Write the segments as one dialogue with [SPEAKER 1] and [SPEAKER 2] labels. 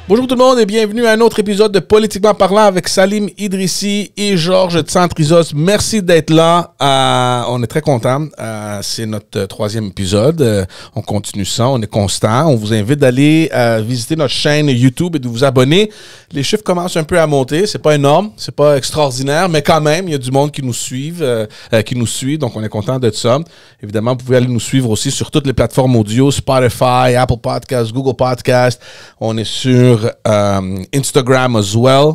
[SPEAKER 1] Bonjour tout le monde et bienvenue à un autre épisode de Politiquement parlant avec Salim Idrissi et Georges Tsantrizos. Merci d'être là. On est très contents. C'est notre troisième épisode. On continue ça. On est constant. On vous invite d'aller visiter notre chaîne YouTube et de vous abonner. Les chiffres commencent un peu à monter. C'est pas énorme, c'est pas extraordinaire, mais quand même, il y a du monde qui nous suit. Donc, on est content de ça. Évidemment, vous pouvez aller nous suivre aussi sur toutes les plateformes audio, Spotify, Apple Podcasts, Google Podcasts. On est sur Instagram as well.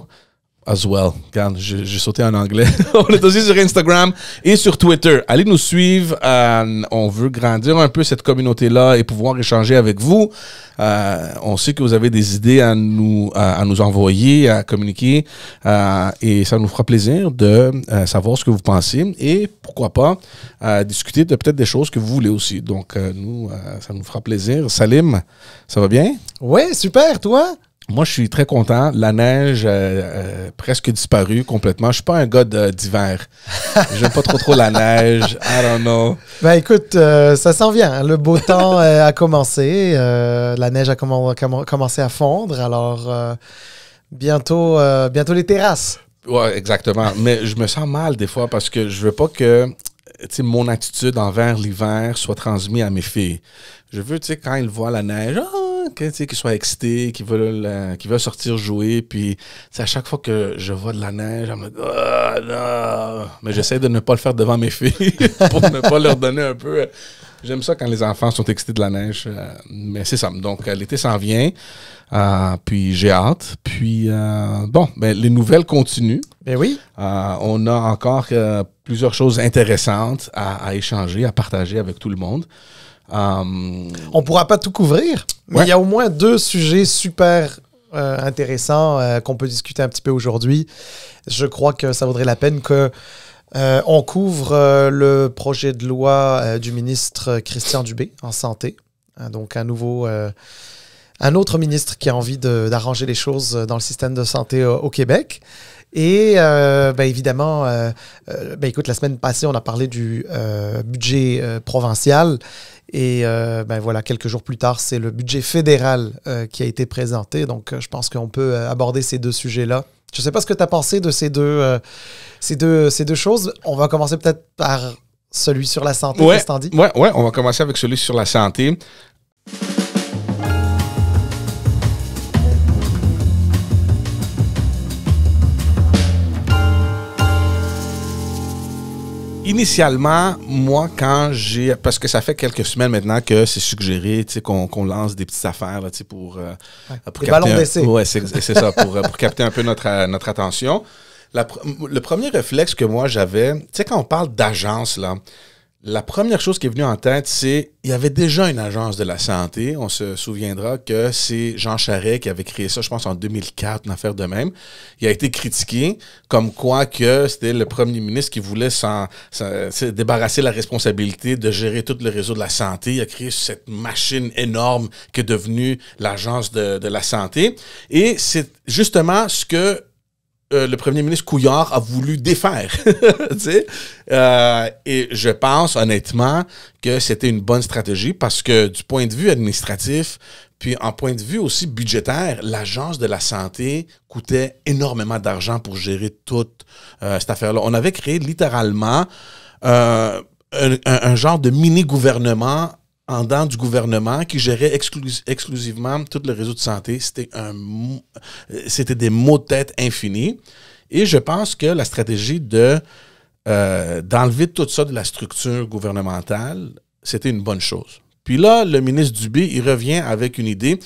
[SPEAKER 1] Regarde, j'ai sauté en anglais. On est aussi sur Instagram et sur Twitter. Allez nous suivre. On veut grandir un peu cette communauté-là et pouvoir échanger avec vous. On sait que vous avez des idées à nous envoyer, à communiquer. Et ça nous fera plaisir de savoir ce que vous pensez. Et pourquoi pas discuter de peut-être des choses que vous voulez aussi. Donc, ça nous fera plaisir. Salim, ça va bien?
[SPEAKER 2] Oui, super. Toi?
[SPEAKER 1] Moi, je suis très content. La neige presque disparue complètement. Je suis pas un gars d'hiver. J'aime pas trop la neige. I don't know.
[SPEAKER 2] Ben écoute, ça s'en vient. Le beau temps a commencé. La neige a commencé à fondre. Alors, bientôt les terrasses.
[SPEAKER 1] Ouais, exactement. Mais je me sens mal des fois parce que je veux pas que mon attitude envers l'hiver soit transmise à mes filles. Je veux, quand ils voient la neige, qu'ils soient excités, qu'ils veulent sortir jouer. Puis, à chaque fois que je vois de la neige, je me dis, non. Mais j'essaie de ne pas le faire devant mes filles pour ne pas leur donner un peu. J'aime ça quand les enfants sont excités de la neige. Mais c'est ça. Donc, l'été s'en vient. Puis, j'ai hâte. Puis, les nouvelles continuent.
[SPEAKER 2] Ben oui.
[SPEAKER 1] On a encore plusieurs choses intéressantes à échanger, à partager avec tout le monde.
[SPEAKER 2] On ne pourra pas tout couvrir, mais il y a au moins 2 sujets super intéressants qu'on peut discuter un petit peu aujourd'hui. Je crois que ça vaudrait la peine qu'on couvre le projet de loi du ministre Christian Dubé en santé. Donc un autre ministre qui a envie d'arranger les choses dans le système de santé au Québec. Et évidemment, écoute, la semaine passée, on a parlé du budget provincial. Et quelques jours plus tard, c'est le budget fédéral qui a été présenté. Donc, je pense qu'on peut aborder ces 2 sujets-là. Je ne sais pas ce que tu as pensé de ces deux choses. On va commencer peut-être par celui sur la santé, qu'est-ce que t'en dis?
[SPEAKER 1] Ouais, on va commencer avec celui sur la santé. Initialement, moi, parce que ça fait quelques semaines maintenant que c'est suggéré qu'on lance des petites affaires là, pour
[SPEAKER 2] des ballons d'essai.
[SPEAKER 1] Oui, c'est ça, pour capter un peu notre attention. Le premier réflexe que moi j'avais, quand on parle d'agence, là, la première chose qui est venue en tête, c'est il y avait déjà une agence de la santé. On se souviendra que c'est Jean Charest qui avait créé ça, je pense, en 2004, une affaire de même. Il a été critiqué comme quoi que c'était le premier ministre qui voulait se débarrasser de la responsabilité de gérer tout le réseau de la santé. Il a créé cette machine énorme qui est devenue l'agence de la santé. Et c'est justement ce que le premier ministre Couillard a voulu défaire. Et je pense honnêtement que c'était une bonne stratégie parce que du point de vue administratif, puis en point de vue aussi budgétaire, l'agence de la santé coûtait énormément d'argent pour gérer toute cette affaire-là. On avait créé littéralement un genre de mini-gouvernement en dedans du gouvernement qui gérait exclusivement tout le réseau de santé. C'était des maux de tête infinis. Et je pense que la stratégie d'enlever tout ça de la structure gouvernementale, c'était une bonne chose. Puis là, le ministre Dubé, il revient avec une idée.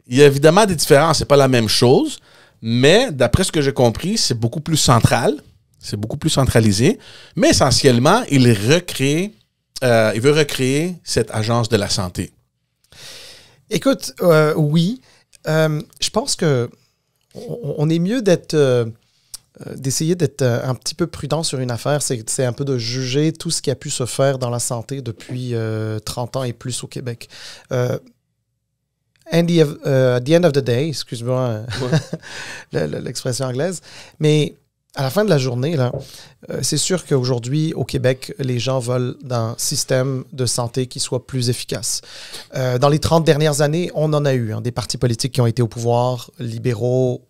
[SPEAKER 1] Il y a évidemment des différences, c'est pas la même chose, mais d'après ce que j'ai compris, c'est beaucoup plus central, c'est beaucoup plus centralisé, mais essentiellement, il veut recréer cette agence de la santé.
[SPEAKER 2] Écoute, oui. Je pense que on est mieux d'essayer d'être un petit peu prudent sur une affaire. C'est un peu de juger tout ce qui a pu se faire dans la santé depuis 30 ans et plus au Québec. At the end of the day, excuse-moi l'expression anglaise, mais à la fin de la journée, là, c'est sûr qu'aujourd'hui, au Québec, les gens veulent un système de santé qui soit plus efficace. Dans les 30 dernières années, on en a eu des partis politiques qui ont été au pouvoir, libéraux,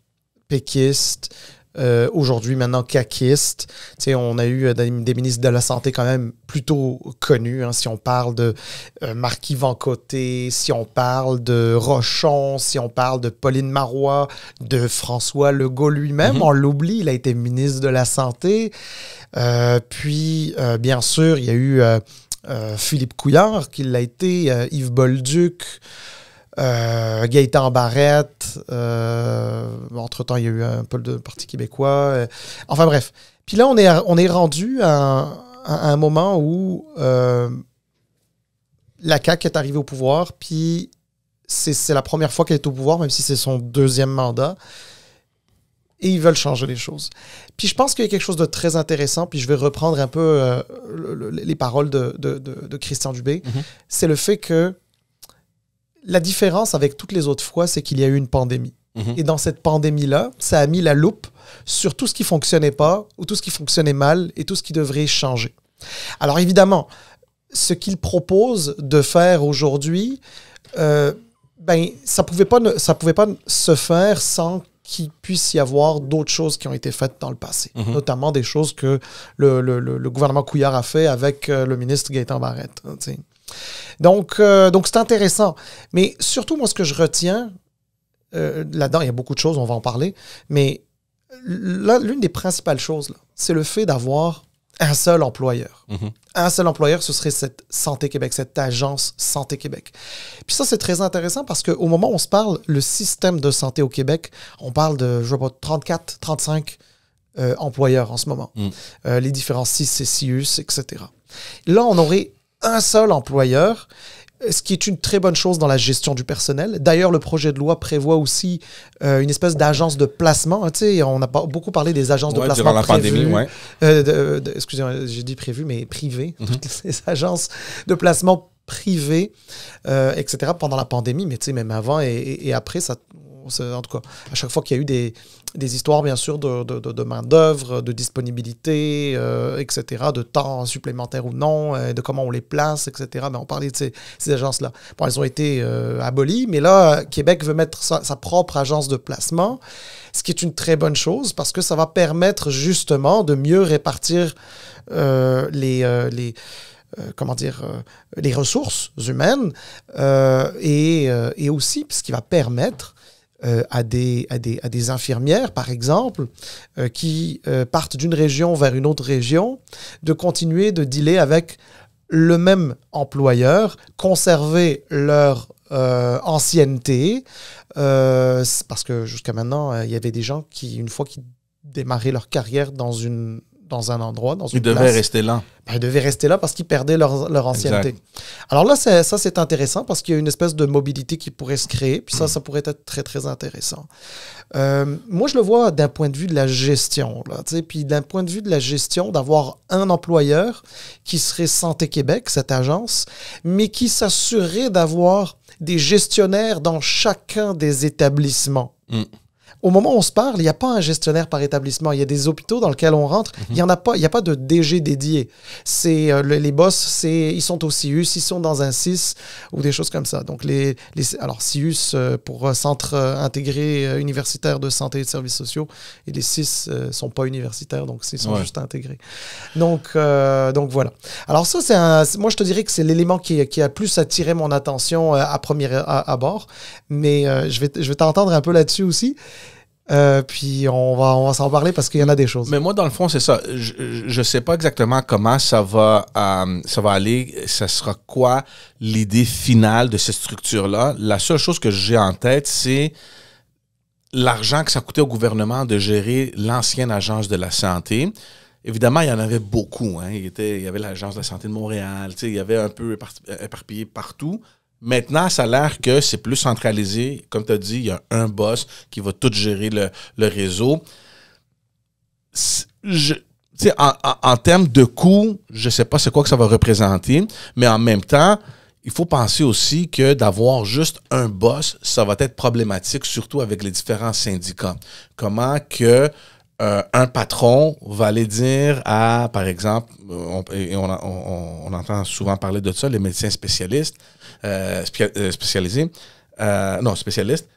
[SPEAKER 2] péquistes, aujourd'hui maintenant caquistes. On a eu des ministres de la Santé quand même plutôt connus. Si on parle de Marc-Yvan Côté, si on parle de Rochon, si on parle de Pauline Marois, de François Legault lui-même, on l'oublie, il a été ministre de la Santé. Puis, bien sûr, il y a eu Philippe Couillard, qui l'a été, Yves Bolduc, Gaétan Barrette, entre-temps, il y a eu un peu de Parti québécois. Enfin bref. Puis là, on est rendu à un moment où la CAQ est arrivée au pouvoir, puis c'est la première fois qu'elle est au pouvoir, même si c'est son deuxième mandat. Et ils veulent changer les choses. Puis je pense qu'il y a quelque chose de très intéressant, puis je vais reprendre un peu les paroles de Christian Dubé. C'est le fait que la différence avec toutes les autres fois, c'est qu'il y a eu une pandémie. Et dans cette pandémie-là, ça a mis la loupe sur tout ce qui ne fonctionnait pas, ou tout ce qui fonctionnait mal, et tout ce qui devrait changer. Alors évidemment, ce qu'il propose de faire aujourd'hui, ça ne pouvait pas se faire sans qu'il puisse y avoir d'autres choses qui ont été faites dans le passé. Notamment des choses que le gouvernement Couillard a fait avec le ministre Gaétan Barrette. Donc c'est intéressant. Mais surtout, moi, ce que je retiens, là-dedans, il y a beaucoup de choses, on va en parler, mais là, l'une des principales choses, là, c'est le fait d'avoir un seul employeur. Un seul employeur, ce serait cette Santé Québec, cette agence Santé Québec. Puis ça, c'est très intéressant parce qu'au moment où on se parle, le système de santé au Québec, on parle de, je sais pas, 34, 35 employeurs en ce moment. Les différents CIS, CIUS, etc. Là, on aurait un seul employeur, ce qui est une très bonne chose dans la gestion du personnel. D'ailleurs, le projet de loi prévoit aussi une espèce d'agence de placement. On a beaucoup parlé des agences de placement
[SPEAKER 1] durant la pandémie,
[SPEAKER 2] excusez-moi, j'ai dit prévues, mais privées. Toutes ces agences de placement privées, etc. pendant la pandémie, mais même avant et après, ça... En tout cas, à chaque fois qu'il y a eu des histoires, bien sûr, de main-d'œuvre, de disponibilité, etc., de temps supplémentaire ou non, de comment on les place, etc. On parlait de ces agences-là. Bon, elles ont été abolies, mais là, Québec veut mettre sa propre agence de placement, ce qui est une très bonne chose parce que ça va permettre justement de mieux répartir les ressources humaines et aussi ce qui va permettre à des infirmières, par exemple, qui partent d'une région vers une autre région, de continuer de dealer avec le même employeur, conserver leur ancienneté, parce que jusqu'à maintenant, il y avait des gens qui, une fois qu'ils démarraient leur carrière dans un endroit, dans une place...
[SPEAKER 1] Ils devaient rester là.
[SPEAKER 2] Ils devaient rester là parce qu'ils perdaient leur ancienneté. Exact. Alors là, ça, c'est intéressant parce qu'il y a une espèce de mobilité qui pourrait se créer, puis ça pourrait être très, très intéressant. Moi, je le vois d'un point de vue de la gestion. Puis d'un point de vue de la gestion, d'avoir un employeur qui serait Santé Québec, cette agence, mais qui s'assurerait d'avoir des gestionnaires dans chacun des établissements. Au moment où on se parle, il n'y a pas un gestionnaire par établissement. Il y a des hôpitaux dans lesquels on rentre. Il n'y a pas de DG dédié. Les boss, ils sont au CIUS, ils sont dans un CIS ou des choses comme ça. Donc, alors, CIUS pour Centre intégré universitaire de santé et de services sociaux, et les CIS ne sont pas universitaires, donc ils sont juste intégrés. Donc voilà. Alors ça, moi, je te dirais que c'est l'élément qui a plus attiré mon attention à premier abord. Mais je vais t'entendre un peu là-dessus aussi. Puis on va s'en parler parce qu'il y en a des choses.
[SPEAKER 1] Mais moi, dans le fond, c'est ça. Je sais pas exactement comment ça va aller. Ça sera quoi l'idée finale de cette structure-là? La seule chose que j'ai en tête, c'est l'argent que ça coûtait au gouvernement de gérer l'ancienne agence de la santé. Évidemment, il y en avait beaucoup. Il y avait l'Agence de la santé de Montréal. Il y avait un peu éparpillé partout. Maintenant, ça a l'air que c'est plus centralisé. Comme tu as dit, il y a un boss qui va tout gérer le réseau. En termes de coûts, je ne sais pas c'est quoi que ça va représenter, mais en même temps, il faut penser aussi que d'avoir juste un boss, ça va être problématique, surtout avec les différents syndicats. Comment que un patron va aller dire à, par exemple, on entend souvent parler de ça, les médecins spécialistes, spécialisés, spécialistes,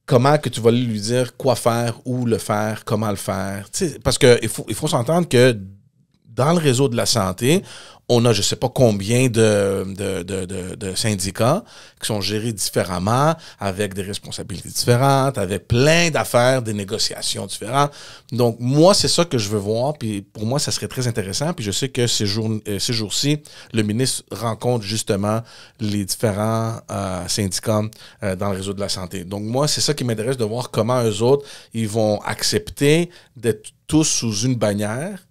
[SPEAKER 1] comment que tu vas lui dire quoi faire, où le faire, comment le faire. T'sais, parce qu'il faut s'entendre que dans le réseau de la santé, on a je ne sais pas combien de syndicats qui sont gérés différemment, avec des responsabilités différentes, avec plein d'affaires, des négociations différentes. Donc, moi, c'est ça que je veux voir. Puis pour moi, ça serait très intéressant. Puis je sais que ces jours-ci, le ministre rencontre justement les différents syndicats dans le réseau de la santé. Donc, moi, c'est ça qui m'intéresse de voir comment eux autres, ils vont accepter d'être tous sous une bannière.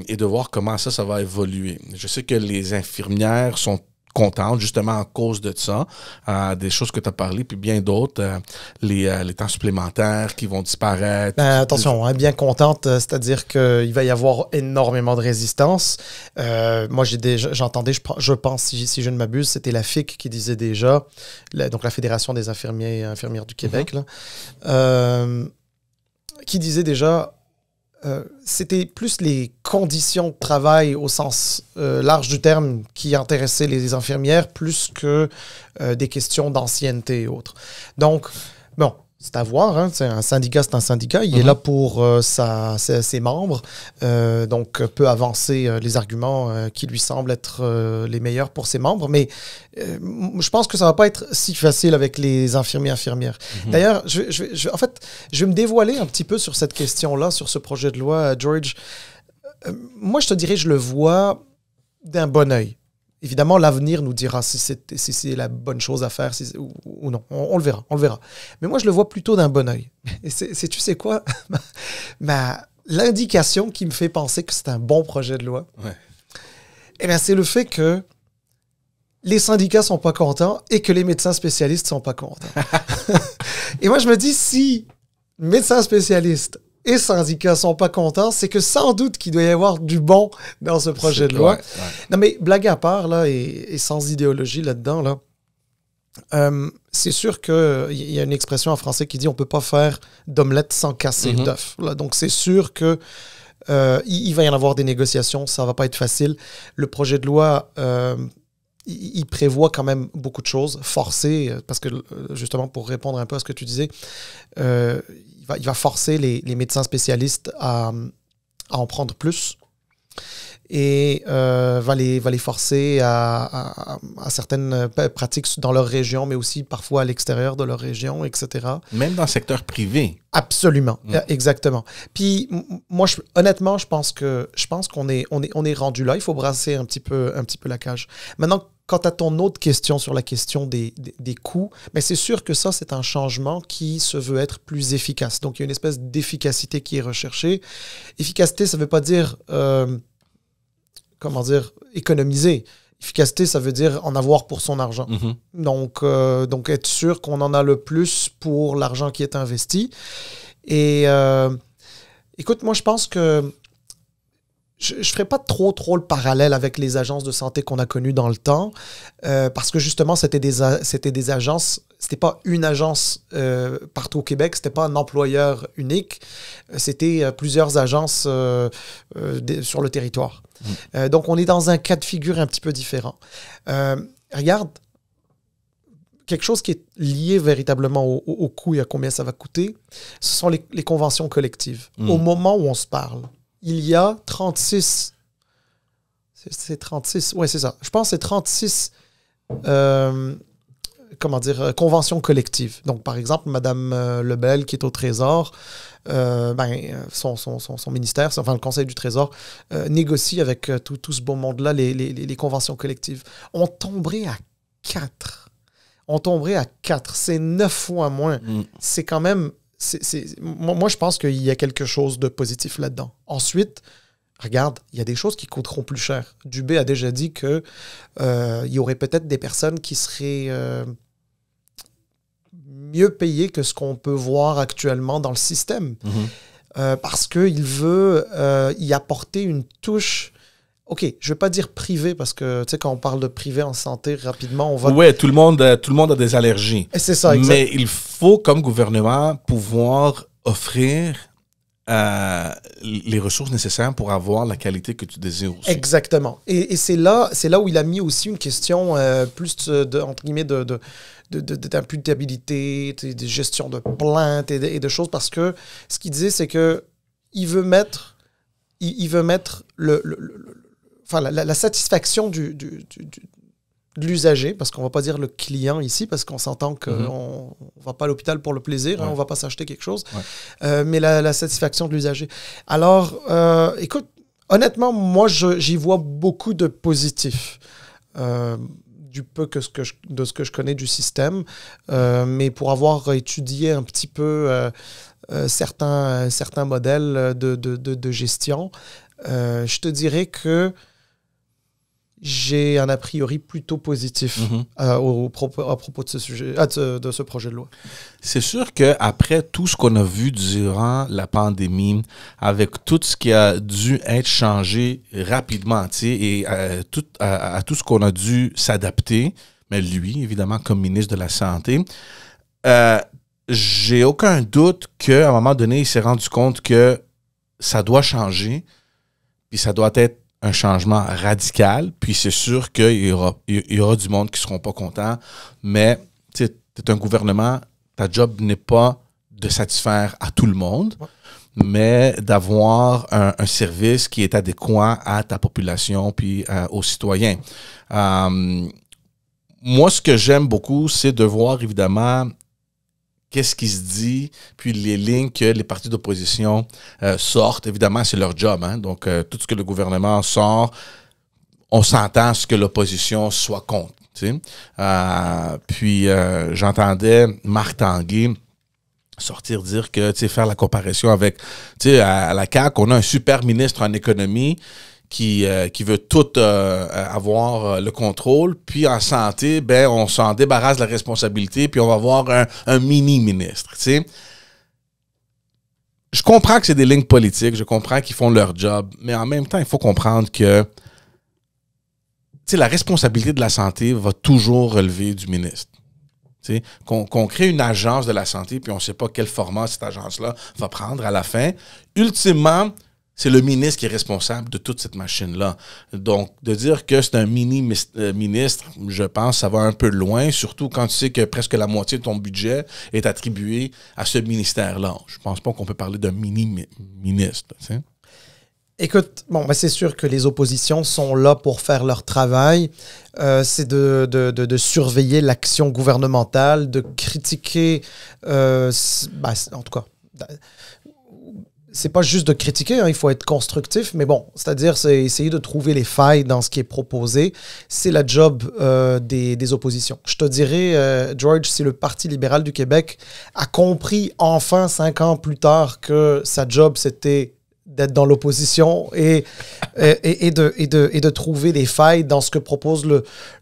[SPEAKER 1] Et de voir comment ça va évoluer. Je sais que les infirmières sont contentes, justement, à cause de ça, des choses que tu as parlé, puis bien d'autres, les temps supplémentaires qui vont disparaître.
[SPEAKER 2] Ben, attention, hein, bien contente, c'est-à-dire qu'il va y avoir énormément de résistance. Moi, j'entendais, je pense, si je ne m'abuse, c'était la FIC qui disait déjà, donc la Fédération des infirmiers et infirmières du Québec, là, qui disait déjà... c'était plus les conditions de travail au sens large du terme qui intéressaient les infirmières plus que des questions d'ancienneté et autres. Donc, bon, c'est à voir. Hein, un syndicat, c'est un syndicat. Il est là pour ses membres. Donc, peut avancer les arguments qui lui semblent être les meilleurs pour ses membres. Mais je pense que ça ne va pas être si facile avec les infirmiers et infirmières. D'ailleurs, en fait, je vais me dévoiler un petit peu sur cette question-là, sur ce projet de loi, George. Moi, je te dirais, je le vois d'un bon œil. Évidemment, l'avenir nous dira si c'est la bonne chose à faire ou non. On le verra, on le verra. Mais moi, je le vois plutôt d'un bon œil. Et tu sais quoi? L'indication qui me fait penser que c'est un bon projet de loi, eh bien, c'est le fait que les syndicats sont pas contents et que les médecins spécialistes sont pas contents. Et moi, je me dis, si médecins spécialistes et syndicats sont pas contents, c'est que sans doute qu'il doit y avoir du bon dans ce projet de loi. Non, mais blague à part, là, et sans idéologie là-dedans, là, c'est sûr qu'il y a une expression en français qui dit on peut pas faire d'omelette sans casser d'œuf. Donc, c'est sûr que il va y en avoir des négociations, ça va pas être facile. Le projet de loi... il prévoit quand même beaucoup de choses, forcées, parce que, justement, pour répondre un peu à ce que tu disais, il va forcer les médecins spécialistes à en prendre plus et va les forcer à certaines pratiques dans leur région, mais aussi parfois à l'extérieur de leur région, etc.
[SPEAKER 1] Même dans le secteur privé.
[SPEAKER 2] Absolument, exactement. Puis moi, honnêtement, je pense qu'on est rendu là. Il faut brasser un petit peu la cage. Maintenant, quant à ton autre question sur la question des coûts, mais c'est sûr que ça, c'est un changement qui se veut être plus efficace. Donc, il y a une espèce d'efficacité qui est recherchée. Efficacité, ça ne veut pas dire, économiser. Efficacité, ça veut dire en avoir pour son argent. Donc, être sûr qu'on en a le plus pour l'argent qui est investi. Et écoute, moi, je pense que je ne ferai pas trop le parallèle avec les agences de santé qu'on a connues dans le temps, parce que justement, c'était des agences, c'était pas une agence partout au Québec, c'était pas un employeur unique, c'était plusieurs agences sur le territoire. Donc, on est dans un cas de figure un petit peu différent. Regarde, quelque chose qui est lié véritablement au coût et à combien ça va coûter, ce sont les conventions collectives. Au moment où on se parle, il y a 36... C'est 36... Oui, c'est ça. Je pense que c'est 36... conventions collectives. Donc, par exemple, Mme Lebel, qui est au Trésor, son ministère, enfin le Conseil du Trésor, négocie avec tout ce beau monde-là les conventions collectives. On tomberait à 4. C'est 9 fois moins. C'est quand même... Moi, je pense qu'il y a quelque chose de positif là-dedans. Ensuite, regarde, il y a des choses qui coûteront plus cher. Dubé a déjà dit qu'il y aurait peut-être des personnes qui seraient mieux payées que ce qu'on peut voir actuellement dans le système. Parce qu'il veut y apporter une touche... OK, je ne vais pas dire privé, parce que, tu sais, quand on parle de privé en santé, rapidement, on va...
[SPEAKER 1] Oui, tout le monde a des allergies.
[SPEAKER 2] Et c'est ça, exact.
[SPEAKER 1] Mais il faut, comme gouvernement, pouvoir offrir les ressources nécessaires pour avoir la qualité que tu désires aussi.
[SPEAKER 2] Exactement. Et c'est là où il a mis aussi une question plus entre guillemets d'imputabilité, de gestion de plaintes et de choses, parce que ce qu'il disait, c'est que il veut mettre la satisfaction de l'usager, parce qu'on ne va pas dire le client ici, parce qu'on s'entend qu'on ne va pas à l'hôpital pour le plaisir, on ne va pas s'acheter quelque chose, mais la satisfaction de l'usager. Alors, écoute, honnêtement, moi, j'y vois beaucoup de positifs. Du peu de ce que je connais du système, mais pour avoir étudié un petit peu certains modèles de gestion, je te dirais que j'ai un a priori plutôt positif à propos de ce sujet, de ce projet de loi.
[SPEAKER 1] C'est sûr qu'après tout ce qu'on a vu durant la pandémie, avec tout ce qui a dû être changé rapidement, et à tout ce qu'on a dû s'adapter, mais lui, évidemment, comme ministre de la Santé, j'ai aucun doute qu'à un moment donné, il s'est rendu compte que ça doit changer, puis ça doit être un changement radical, puis c'est sûr qu'il y aura du monde qui ne seront pas contents, mais tu es un gouvernement, ta job n'est pas de satisfaire à tout le monde, mais d'avoir un service qui est adéquat à ta population puis aux citoyens. Moi, ce que j'aime beaucoup, c'est de voir évidemment qu'est-ce qui se dit, puis les lignes que les partis d'opposition sortent. Évidemment, c'est leur job. Hein? Donc, tout ce que le gouvernement sort, on s'entend à ce que l'opposition soit contre. Puis, j'entendais Marc Tanguay sortir dire que, faire la comparaison avec, à la CAQ, on a un super ministre en économie qui veut tout avoir le contrôle, puis en santé, on s'en débarrasse de la responsabilité, puis on va avoir un mini-ministre, Je comprends que c'est des lignes politiques, je comprends qu'ils font leur job, mais en même temps, il faut comprendre que la responsabilité de la santé va toujours relever du ministre. Qu'on crée une agence de la santé, puis on ne sait pas quel format cette agence-là va prendre à la fin. Ultimement, c'est le ministre qui est responsable de toute cette machine-là. Donc, de dire que c'est un mini-ministre, je pense, ça va un peu loin, surtout quand tu sais que presque la moitié de ton budget est attribué à ce ministère-là. Je pense pas qu'on peut parler d'un mini-ministre.
[SPEAKER 2] Écoute, c'est sûr que les oppositions sont là pour faire leur travail. C'est de surveiller l'action gouvernementale, de critiquer, en tout cas... C'est pas juste de critiquer, il faut être constructif, mais c'est-à-dire c'est essayer de trouver les failles dans ce qui est proposé. C'est la job des oppositions. Je te dirais, George, si le Parti libéral du Québec a compris enfin 5 ans plus tard que sa job, c'était d'être dans l'opposition et de trouver des failles dans ce que propose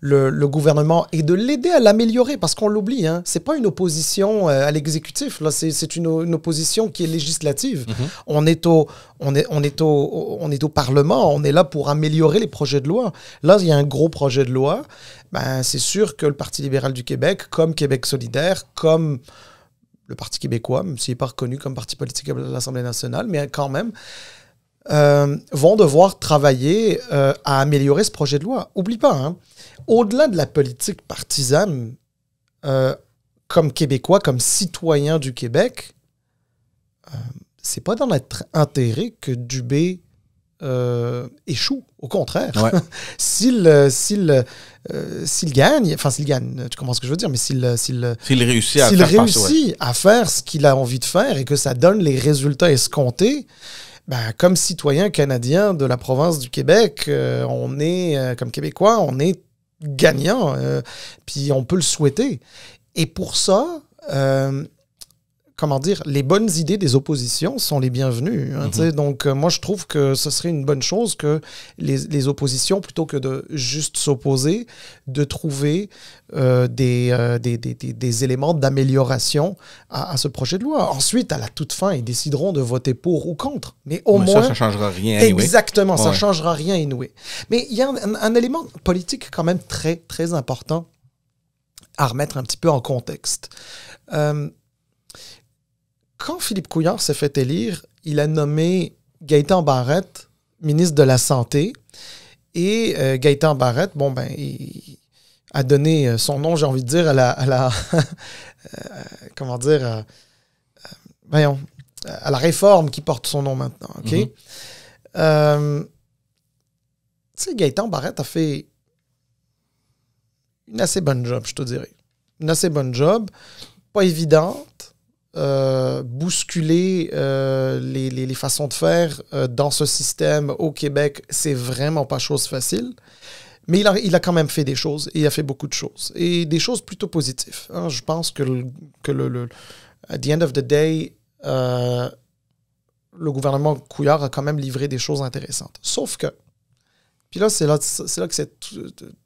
[SPEAKER 2] le gouvernement et de l'aider à l'améliorer, parce qu'on l'oublie, c'est pas une opposition à l'exécutif, là, c'est une opposition qui est législative. On est au Parlement, on est là pour améliorer les projets de loi. Là, il y a un gros projet de loi, c'est sûr que le Parti libéral du Québec, comme Québec solidaire, comme le Parti québécois, même s'il n'est pas reconnu comme parti politique à l'Assemblée nationale, mais quand même, vont devoir travailler à améliorer ce projet de loi. Oublie pas, au-delà de la politique partisane, comme Québécois, comme citoyen du Québec, c'est pas dans notre intérêt que Dubé échoue. Au contraire.
[SPEAKER 1] Ouais.
[SPEAKER 2] S'il gagne, tu comprends ce que je veux dire, mais s'il
[SPEAKER 1] réussit
[SPEAKER 2] à faire ce qu'il a envie de faire et que ça donne les résultats escomptés, comme citoyen canadien de la province du Québec, on est, comme Québécois, on est gagnant, puis on peut le souhaiter. Et pour ça, les bonnes idées des oppositions sont les bienvenues. Donc, moi, je trouve que ce serait une bonne chose que les oppositions, plutôt que de juste s'opposer, de trouver des éléments d'amélioration à ce projet de loi. Ensuite, à la toute fin, ils décideront de voter pour ou contre. Mais au moins...
[SPEAKER 1] ça ne changera rien.
[SPEAKER 2] Exactement, ça ne changera rien anyway. Mais il y a un élément politique quand même très, très important à remettre un petit peu en contexte. Quand Philippe Couillard s'est fait élire, il a nommé Gaétan Barrette ministre de la Santé. Et Gaétan Barrette, il a donné son nom, j'ai envie de dire, à la comment dire, à la réforme qui porte son nom maintenant. OK? Tu sais, Gaétan Barrette a fait une assez bonne job, je te dirais. Une assez bonne job, pas évidente. Bousculer les façons de faire dans ce système au Québec, c'est vraiment pas chose facile. Mais il a quand même fait des choses, et il a fait beaucoup de choses. Et des choses plutôt positives. Hein. Je pense que at the end of the day, le gouvernement Couillard a quand même livré des choses intéressantes. Sauf que, puis là, c'est là que c'est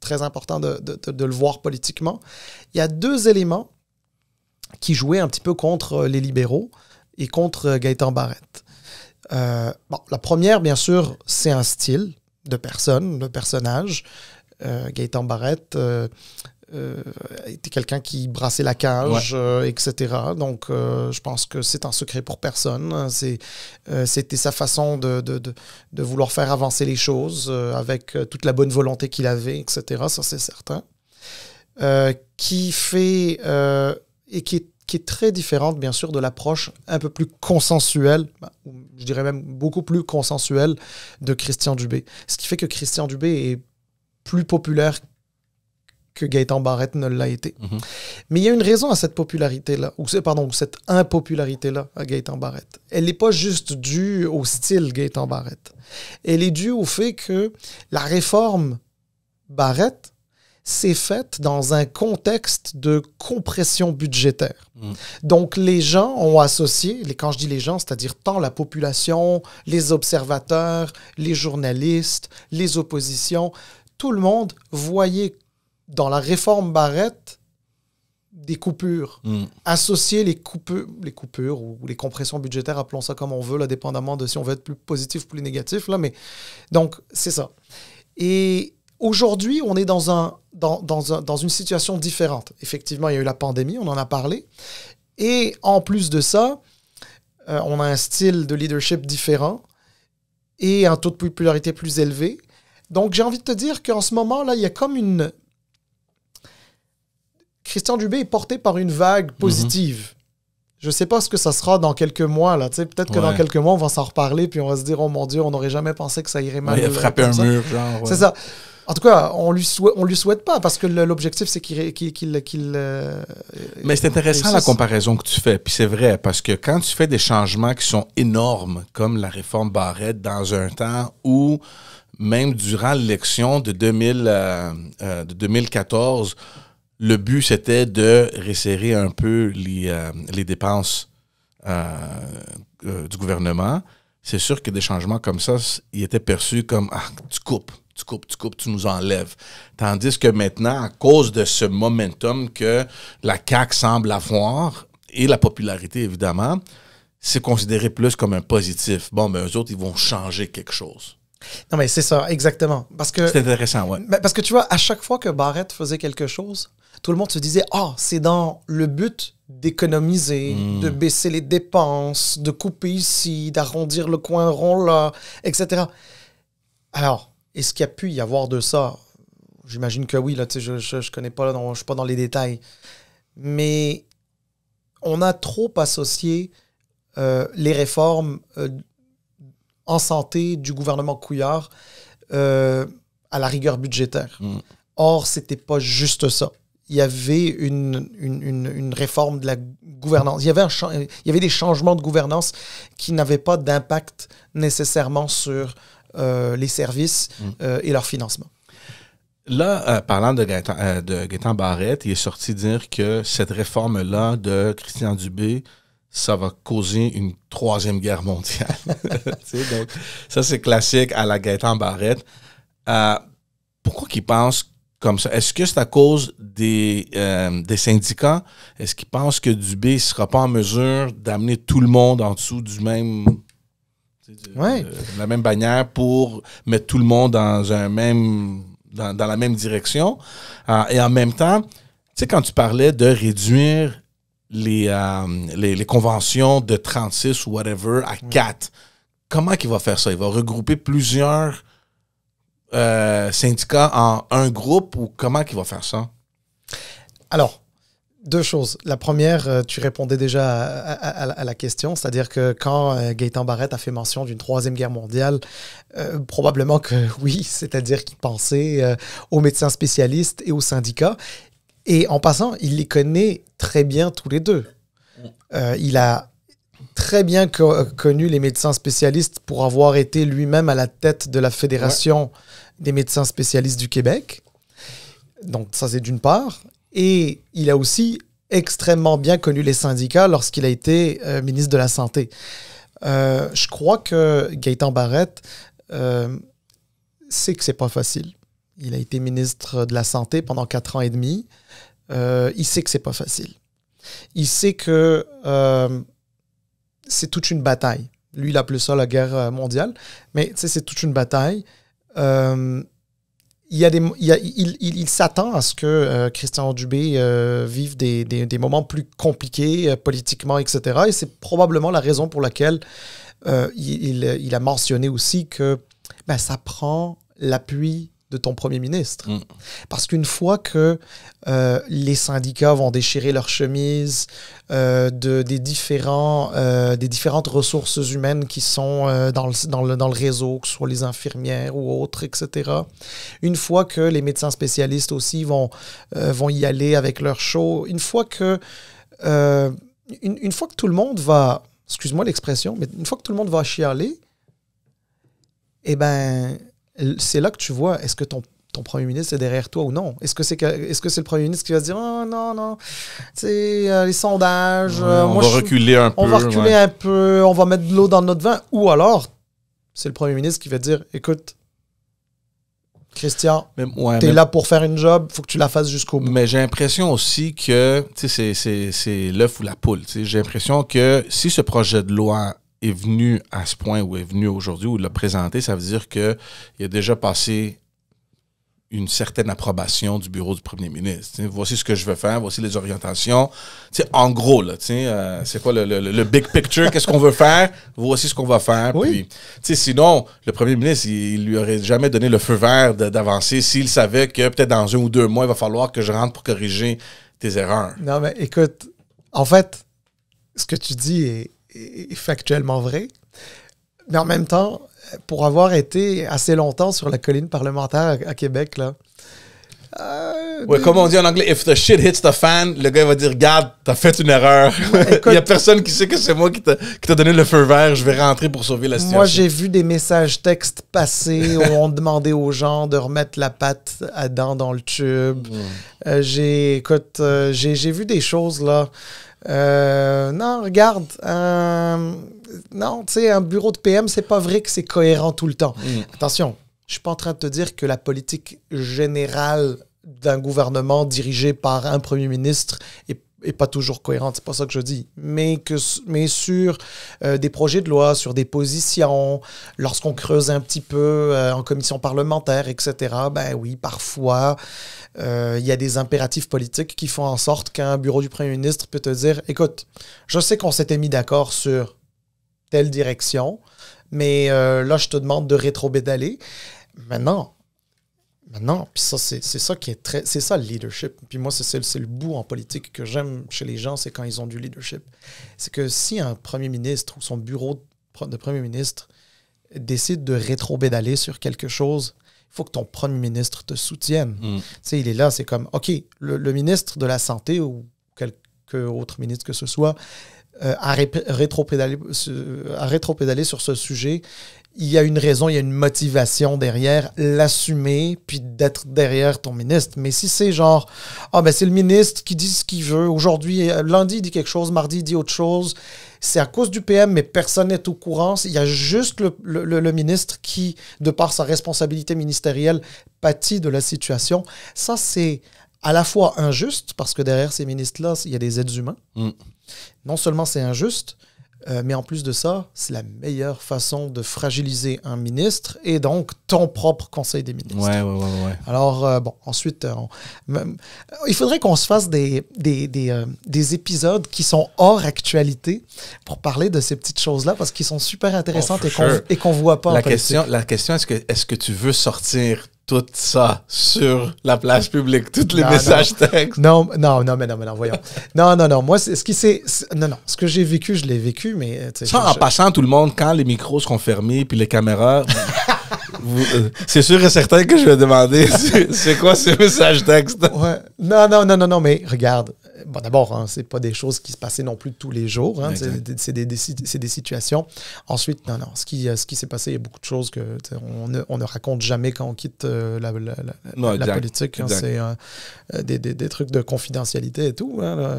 [SPEAKER 2] très important de le voir politiquement, il y a deux éléments qui jouaient un petit peu contre les libéraux et contre Gaétan Barrette. La première, bien sûr, c'est un style de personne, de personnage. Gaétan Barrette était quelqu'un qui brassait la cage, etc. Donc, je pense que c'est un secret pour personne. C'était sa façon de vouloir faire avancer les choses avec toute la bonne volonté qu'il avait, etc. Ça, c'est certain. Qui fait... et qui est très différente, bien sûr, de l'approche un peu plus consensuelle, ou je dirais même beaucoup plus consensuelle de Christian Dubé. Ce qui fait que Christian Dubé est plus populaire que Gaétan Barrette ne l'a été. Mais il y a une raison à cette popularité-là, ou cette impopularité-là à Gaétan Barrette. Elle n'est pas juste due au style Gaétan Barrette. Elle est due au fait que la réforme Barrette s'est faite dans un contexte de compression budgétaire. Donc, les gens ont associé, quand je dis les gens, c'est-à-dire tant la population, les observateurs, les journalistes, les oppositions, tout le monde voyait dans la réforme Barrette des coupures. Associer les coupures ou les compressions budgétaires, appelons ça comme on veut, là, dépendamment de si on veut être plus positif ou plus négatif. Là, mais, donc, c'est ça. Et aujourd'hui, on est dans une situation différente. Effectivement, il y a eu la pandémie, on en a parlé. Et en plus de ça, on a un style de leadership différent et un taux de popularité plus élevé. Donc, j'ai envie de te dire qu'en ce moment-là, il y a comme une... Christian Dubé est porté par une vague positive. Je ne sais pas ce que ça sera dans quelques mois. Là. Peut-être que dans quelques mois, on va s'en reparler puis on va se dire « Oh mon Dieu, on n'aurait jamais pensé que ça irait mal. »
[SPEAKER 1] Il a frappé un mur, genre.
[SPEAKER 2] C'est ça. En tout cas, on lui souhaite pas parce que l'objectif, c'est qu'il
[SPEAKER 1] Mais c'est intéressant la comparaison que tu fais. Puis c'est vrai, parce que quand tu fais des changements qui sont énormes, comme la réforme Barrette, dans un temps où, même durant l'élection de 2014, le but, c'était de resserrer un peu les dépenses du gouvernement. C'est sûr que des changements comme ça, ils étaient perçus comme « Ah, tu coupes, tu nous enlèves. » Tandis que maintenant, à cause de ce momentum que la CAQ semble avoir, et la popularité, évidemment, c'est considéré plus comme un positif. Eux autres, ils vont changer quelque chose.
[SPEAKER 2] Non, mais c'est ça, exactement.
[SPEAKER 1] C'est intéressant, ouais.
[SPEAKER 2] Parce que tu vois, à chaque fois que Barrette faisait quelque chose, tout le monde se disait « Ah, c'est dans le but d'économiser, de baisser les dépenses, de couper ici, d'arrondir le coin rond là, etc. » Alors, est-ce qu'il y a pu y avoir de ça? J'imagine que oui, là, je connais pas, je suis pas dans les détails. Mais on a trop associé les réformes en santé du gouvernement Couillard à la rigueur budgétaire. Or, c'était pas juste ça. Il y avait une réforme de la gouvernance. Il y avait des changements de gouvernance qui n'avaient pas d'impact nécessairement sur les services et leur financement.
[SPEAKER 1] Là, parlant de Gaétan Barrette, il est sorti dire que cette réforme-là de Christian Dubé, ça va causer une troisième guerre mondiale. Donc, ça, c'est classique à la Gaétan Barrette. Pourquoi qu'il pense comme ça? Est-ce que c'est à cause des syndicats? Est-ce qu'ils pensent que Dubé ne sera pas en mesure d'amener tout le monde en dessous du même... la même bannière pour mettre tout le monde dans dans la même direction? Et en même temps, tu sais, quand tu parlais de réduire les conventions de 36 ou whatever à 4. Comment il va faire ça? Il va regrouper plusieurs syndicats en un groupe ou comment il va faire ça?
[SPEAKER 2] Alors, deux choses. La première, tu répondais déjà à la question, c'est-à-dire que quand Gaétan Barrette a fait mention d'une troisième guerre mondiale, probablement que oui, c'est-à-dire qu'il pensait aux médecins spécialistes et aux syndicats. Et en passant, il les connaît très bien tous les deux. Il a très bien connu les médecins spécialistes pour avoir été lui-même à la tête de la Fédération des médecins spécialistes du Québec. Donc ça, c'est d'une part. Et il a aussi extrêmement bien connu les syndicats lorsqu'il a été ministre de la Santé. Je crois que Gaétan Barrette sait que c'est pas facile. Il a été ministre de la Santé pendant 4 ans et demi. Il sait que c'est pas facile. Il sait que c'est toute une bataille. Lui, il appelait ça la guerre mondiale. Mais c'est toute une bataille. Il s'attend à ce que Christian Dubé vive des moments plus compliqués politiquement, etc. Et c'est probablement la raison pour laquelle il a mentionné aussi que ça prend l'appui de ton premier ministre. Parce qu'une fois que les syndicats vont déchirer leurs chemises des différentes ressources humaines qui sont dans le réseau, que ce soit les infirmières ou autres, etc. Une fois que les médecins spécialistes aussi vont y aller avec leur show, une fois que tout le monde va, excuse-moi l'expression, mais une fois que tout le monde va chialer, eh ben c'est là que tu vois, est-ce que ton premier ministre est derrière toi ou non? Est-ce que c'est le premier ministre qui va se dire « Oh non, c'est les sondages...
[SPEAKER 1] on va reculer un peu.
[SPEAKER 2] On va reculer un peu, on va mettre de l'eau dans notre vin. » Ou alors, c'est le premier ministre qui va dire « Écoute, Christian, t'es là pour faire une job, faut que tu la fasses jusqu'au bout. »
[SPEAKER 1] Mais j'ai l'impression aussi que c'est l'œuf ou la poule. J'ai l'impression que si ce projet de loi est venu à ce point où est venu aujourd'hui, où il l'a présenté, ça veut dire qu'il a déjà passé une certaine approbation du bureau du premier ministre. Voici ce que je veux faire, voici les orientations. En gros, là, c'est quoi le big picture, qu'est-ce qu'on veut faire, voici ce qu'on va faire.
[SPEAKER 2] Oui.
[SPEAKER 1] Puis, sinon, le premier ministre, il lui aurait jamais donné le feu vert d'avancer s'il savait que peut-être dans 1 ou 2 mois, il va falloir que je rentre pour corriger tes erreurs.
[SPEAKER 2] Non, mais écoute, en fait, ce que tu dis est factuellement vrai. Mais en même temps, pour avoir été assez longtemps sur la colline parlementaire à Québec, là...
[SPEAKER 1] comme on dit en anglais, if the shit hits the fan, le gars va dire, regarde, t'as fait une erreur. Écoute, il y a personne qui sait que c'est moi qui t'a donné le feu vert, je vais rentrer pour sauver la situation.
[SPEAKER 2] Moi, j'ai vu des messages textes passer où on demandait aux gens de remettre la pâte à dents dans le tube. J'ai vu des choses, là. Non, regarde, non, tu sais, un bureau de PM, c'est pas vrai que c'est cohérent tout le temps. Attention, je suis pas en train de te dire que la politique générale d'un gouvernement dirigé par un premier ministre est pas toujours cohérente, c'est pas ça que je dis. Mais sur des projets de loi, sur des positions, lorsqu'on creuse un petit peu en commission parlementaire, etc., ben oui, parfois... il y a des impératifs politiques qui font en sorte qu'un bureau du premier ministre peut te dire « Écoute, je sais qu'on s'était mis d'accord sur telle direction, mais là, je te demande de rétro-pédaler. » Maintenant, puis ça, c'est ça qui est c'est ça le leadership. Puis moi, c'est le bout en politique que j'aime chez les gens, c'est quand ils ont du leadership. C'est que si un premier ministre ou son bureau de premier ministre décide de rétro-pédaler sur quelque chose, il faut que ton premier ministre te soutienne. Tu sais, il est là, c'est comme, OK, le ministre de la Santé ou quelque autre ministre que ce soit a rétro-pédalé sur ce sujet. Il y a une raison, il y a une motivation derrière, l'assumer, puis d'être derrière ton ministre. Mais si c'est genre, c'est le ministre qui dit ce qu'il veut, aujourd'hui, lundi, il dit quelque chose, mardi, il dit autre chose, c'est à cause du PM, mais personne n'est au courant. Il y a juste le ministre qui, de par sa responsabilité ministérielle, pâtit de la situation. Ça, c'est à la fois injuste, parce que derrière ces ministres-là, il y a des êtres humains. Non seulement c'est injuste, Mais en plus de ça, c'est la meilleure façon de fragiliser un ministre et donc ton propre conseil des ministres.
[SPEAKER 1] Ouais.
[SPEAKER 2] Alors, ensuite, il faudrait qu'on se fasse des épisodes qui sont hors actualité pour parler de ces petites choses-là parce qu'ils sont super intéressantes et qu'on voit pas.
[SPEAKER 1] La question, est-ce que tu veux sortir tout ça sur la place publique, tous les messages textes?
[SPEAKER 2] Non, voyons. Non, moi, ce que j'ai vécu, je l'ai vécu, mais...
[SPEAKER 1] En passant, tout le monde, quand les micros seront fermés puis les caméras... c'est sûr et certain que je vais demander c'est quoi ces messages textes?
[SPEAKER 2] Ouais. Non, mais regarde. Bon, d'abord, hein, c'est pas des choses qui se passaient non plus tous les jours. Hein, c'est des situations. Ensuite, ce qui s'est passé, il y a beaucoup de choses que on ne raconte jamais quand on quitte la politique. Hein, c'est des trucs de confidentialité et tout. Hein, là,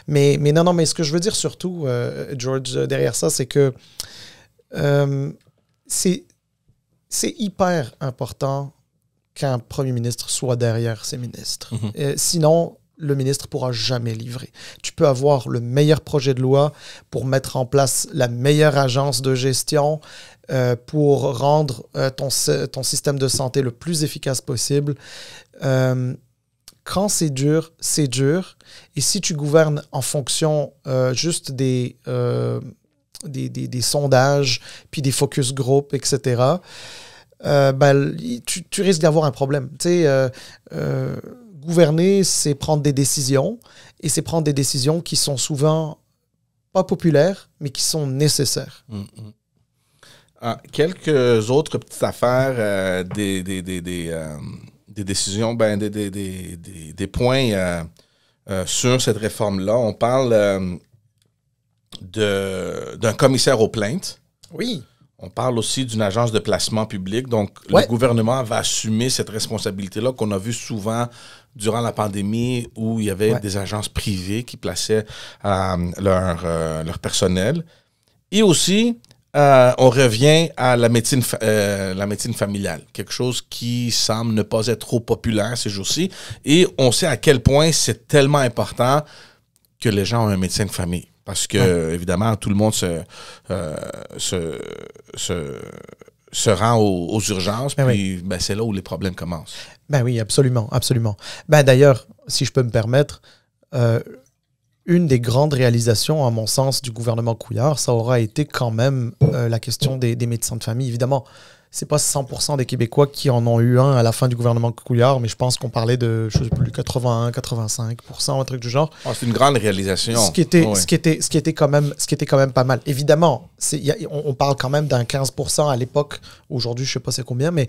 [SPEAKER 2] mais ce que je veux dire surtout, George, derrière ça, c'est que c'est hyper important qu'un premier ministre soit derrière ses ministres. Sinon, le ministre ne pourra jamais livrer. Tu peux avoir le meilleur projet de loi pour mettre en place la meilleure agence de gestion, pour rendre ton système de santé le plus efficace possible. Quand c'est dur, c'est dur. Et si tu gouvernes en fonction juste des sondages, puis des focus group, etc., tu risques d'avoir un problème. Tu sais, gouverner, c'est prendre des décisions, et c'est prendre des décisions qui sont souvent pas populaires, mais qui sont nécessaires.
[SPEAKER 1] Quelques autres petites affaires, des décisions, des points sur cette réforme-là. On parle d'un commissaire aux plaintes.
[SPEAKER 2] Oui.
[SPEAKER 1] On parle aussi d'une agence de placement public. Donc, le gouvernement va assumer cette responsabilité-là qu'on a vu souvent durant la pandémie où il y avait des agences privées qui plaçaient leur personnel. Et aussi, on revient à la médecine familiale, quelque chose qui semble ne pas être trop populaire ces jours-ci. Et on sait à quel point c'est tellement important que les gens ont un médecin de famille. Parce que, évidemment, tout le monde se rend aux urgences, puis c'est là où les problèmes commencent.
[SPEAKER 2] Ben oui, absolument. Ben d'ailleurs, si je peux me permettre, une des grandes réalisations, à mon sens, du gouvernement Couillard, ça aura été quand même la question des médecins de famille. Évidemment, c'est pas 100% des Québécois qui en ont eu un à la fin du gouvernement Couillard, mais je pense qu'on parlait de, je sais plus, 81, 85%, un truc du genre.
[SPEAKER 1] C'est une grande réalisation.
[SPEAKER 2] Ce qui était quand même pas mal. Évidemment, on parle quand même d'un 15% à l'époque. Aujourd'hui, je sais pas c'est combien, mais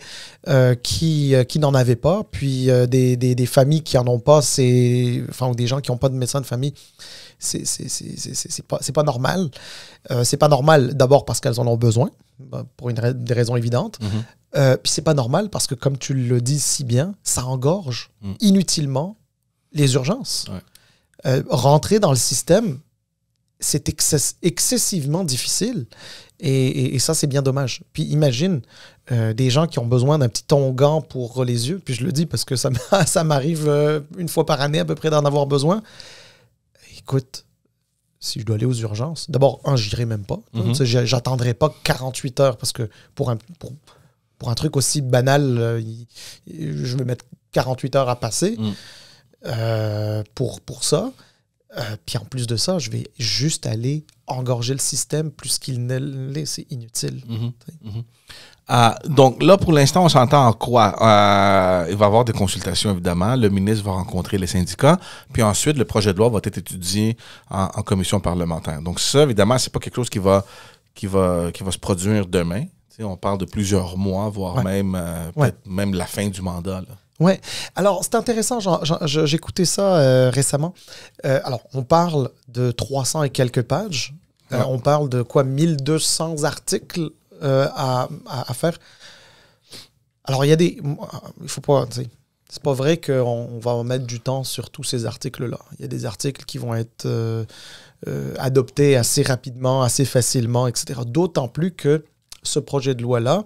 [SPEAKER 2] qui n'en avaient pas. Puis des familles qui en ont pas, ou des gens qui n'ont pas de médecin de famille. C'est pas normal. C'est pas normal d'abord parce qu'elles en ont besoin, pour des raisons évidentes. Puis c'est pas normal parce que, comme tu le dis si bien, ça engorge inutilement les urgences. Rentrer dans le système, c'est excessivement difficile. Et ça, c'est bien dommage. Puis imagine des gens qui ont besoin d'un petit onguent pour les yeux. Puis je le dis parce que ça m'arrive une fois par année à peu près d'en avoir besoin. Écoute, si je dois aller aux urgences, d'abord, j'irai même pas. J'attendrai pas 48 heures parce que pour un truc aussi banal, je vais mettre 48 heures à passer pour ça. Puis en plus de ça, je vais juste aller engorger le système plus qu'il ne l'est. C'est inutile.
[SPEAKER 1] Donc là, pour l'instant, on s'entend en quoi? Il va y avoir des consultations, évidemment. Le ministre va rencontrer les syndicats. Puis ensuite, le projet de loi va être étudié en commission parlementaire. Donc ça, évidemment, c'est pas quelque chose qui va se produire demain. T'sais, on parle de plusieurs mois, voire même la fin du mandat, là.
[SPEAKER 2] Oui. Alors, c'est intéressant. J'écoutais ça récemment. Alors, on parle de 300 et quelques pages. On parle de quoi? 1200 articles à faire. Alors, il y a il faut pas... C'est pas vrai qu'on va mettre du temps sur tous ces articles-là. Il y a des articles qui vont être adoptés assez rapidement, assez facilement, etc. D'autant plus que ce projet de loi-là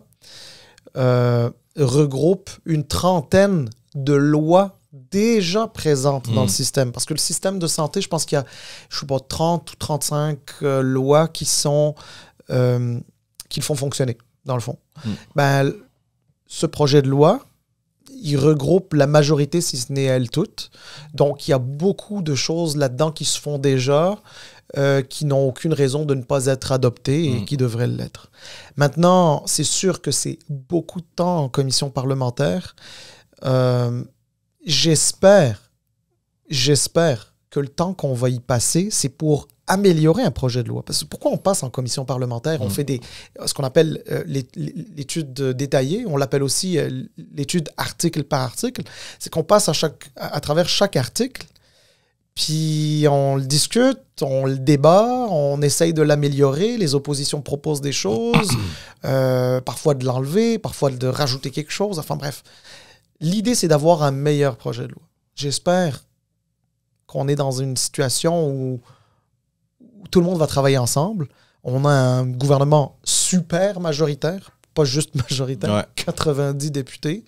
[SPEAKER 2] regroupe une trentaine de lois déjà présentes dans le système. Parce que le système de santé, je pense qu'il y a, je sais pas, 30 ou 35 lois qui le font fonctionner, dans le fond. Ben, ce projet de loi, il regroupe la majorité, si ce n'est elles toutes. Donc, il y a beaucoup de choses là-dedans qui se font déjà, qui n'ont aucune raison de ne pas être adoptées et qui devraient l'être. Maintenant, c'est sûr que c'est beaucoup de temps en commission parlementaire. J'espère que le temps qu'on va y passer, c'est pour améliorer un projet de loi. Parce que pourquoi on passe en commission parlementaire? On fait ce qu'on appelle l'étude détaillée. On l'appelle aussi l'étude article par article. C'est qu'on passe à travers chaque article, puis on le discute, on le débat, on essaye de l'améliorer. Les oppositions proposent des choses, parfois de l'enlever, parfois de rajouter quelque chose. Enfin bref, l'idée, c'est d'avoir un meilleur projet de loi. J'espère qu'on est dans une situation où tout le monde va travailler ensemble. On a un gouvernement super majoritaire, pas juste majoritaire, 90 députés.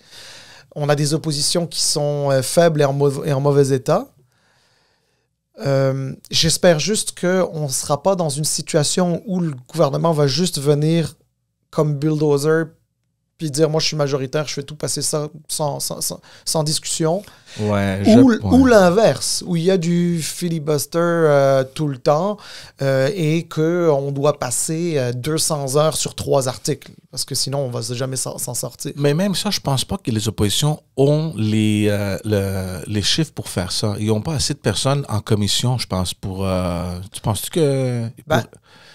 [SPEAKER 2] On a des oppositions qui sont faibles et en mauvais état. J'espère juste qu'on ne sera pas dans une situation où le gouvernement va juste venir comme bulldozer puis dire, moi, je suis majoritaire, je fais tout passer ça sans discussion. Ou l'inverse, où il y a du filibuster tout le temps et qu'on doit passer 200 heures sur 3 articles, parce que sinon, on ne va jamais s'en sortir.
[SPEAKER 1] Mais même ça, je pense pas que les oppositions ont les chiffres pour faire ça. Ils n'ont pas assez de personnes en commission, je pense, pour... tu penses-tu que...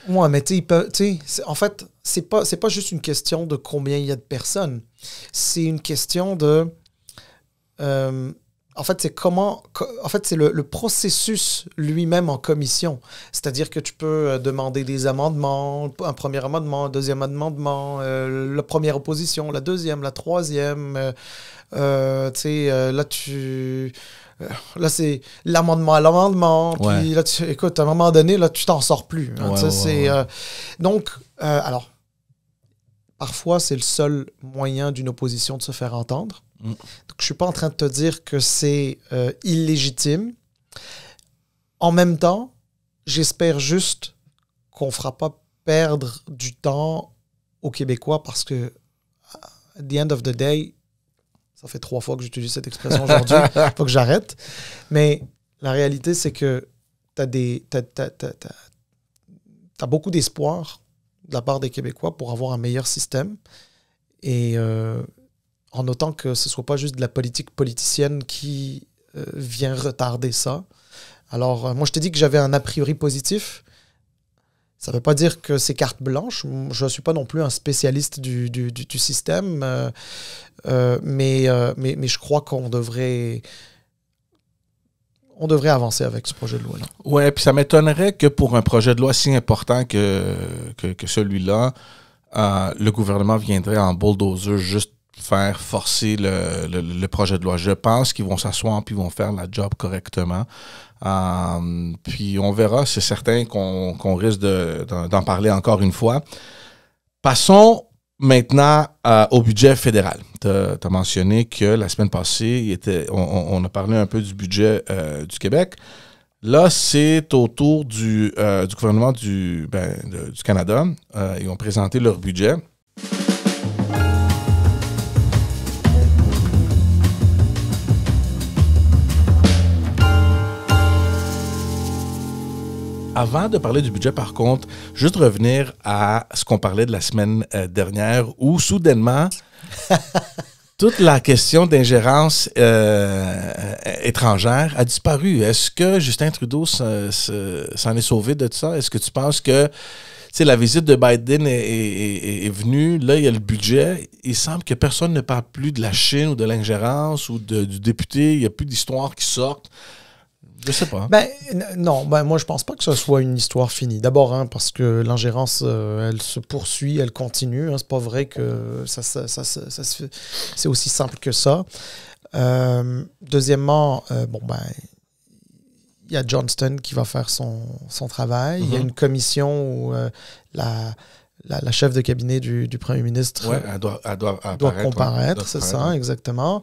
[SPEAKER 2] Ouais, mais tu sais, en fait, c'est pas juste une question de combien il y a de personnes. C'est une question de... en fait, c'est le processus lui-même en commission. C'est-à-dire que tu peux demander des amendements, un premier amendement, un deuxième amendement, la première opposition, la deuxième, la troisième. Là, c'est l'amendement à l'amendement. Puis là, écoute, à un moment donné, là, tu t'en sors plus. Hein, donc, alors, parfois, c'est le seul moyen d'une opposition de se faire entendre. Donc, je ne suis pas en train de te dire que c'est illégitime. En même temps, j'espère juste qu'on ne fera pas perdre du temps aux Québécois parce que, at the end of the day, ça fait 3 fois que j'utilise cette expression aujourd'hui. Il faut que j'arrête. Mais la réalité, c'est que t'as beaucoup d'espoir de la part des Québécois pour avoir un meilleur système. Et en notant que ce ne soit pas juste de la politique politicienne qui vient retarder ça. Alors, moi, je t'ai dit que j'avais un a priori positif. Ça ne veut pas dire que c'est carte blanche. Je ne suis pas non plus un spécialiste du système, mais je crois qu'on devrait avancer avec ce projet de loi-là.
[SPEAKER 1] Oui, puis ça m'étonnerait que pour un projet de loi si important que celui-là, le gouvernement viendrait en bulldozer juste faire forcer le projet de loi. Je pense qu'ils vont s'asseoir puis ils vont faire la job correctement. Puis on verra, c'est certain qu'on risque d'en parler encore une fois. Passons maintenant au budget fédéral. Tu as mentionné que la semaine passée, on a parlé un peu du budget du Québec. Là, c'est au tour du gouvernement du Canada. Ils ont présenté leur budget. Avant de parler du budget, par contre, juste revenir à ce qu'on parlait de la semaine dernière, où soudainement, toute la question d'ingérence étrangère a disparu. Est-ce que Justin Trudeau s'en est sauvé de ça? Est-ce que tu penses que la visite de Biden est venue, là, il y a le budget, il semble que personne ne parle plus de la Chine ou de l'ingérence ou du député, il n'y a plus d'histoires qui sortent. Je sais pas.
[SPEAKER 2] Non, moi je pense pas que ce soit une histoire finie. D'abord, parce que l'ingérence, elle se poursuit, elle continue. C'est pas vrai que ça se fait. C'est aussi simple que ça. Deuxièmement, il y a Johnston qui va faire son travail. Il y a une commission où la chef de cabinet du premier ministre
[SPEAKER 1] elle doit
[SPEAKER 2] comparaître, c'est ça, exactement.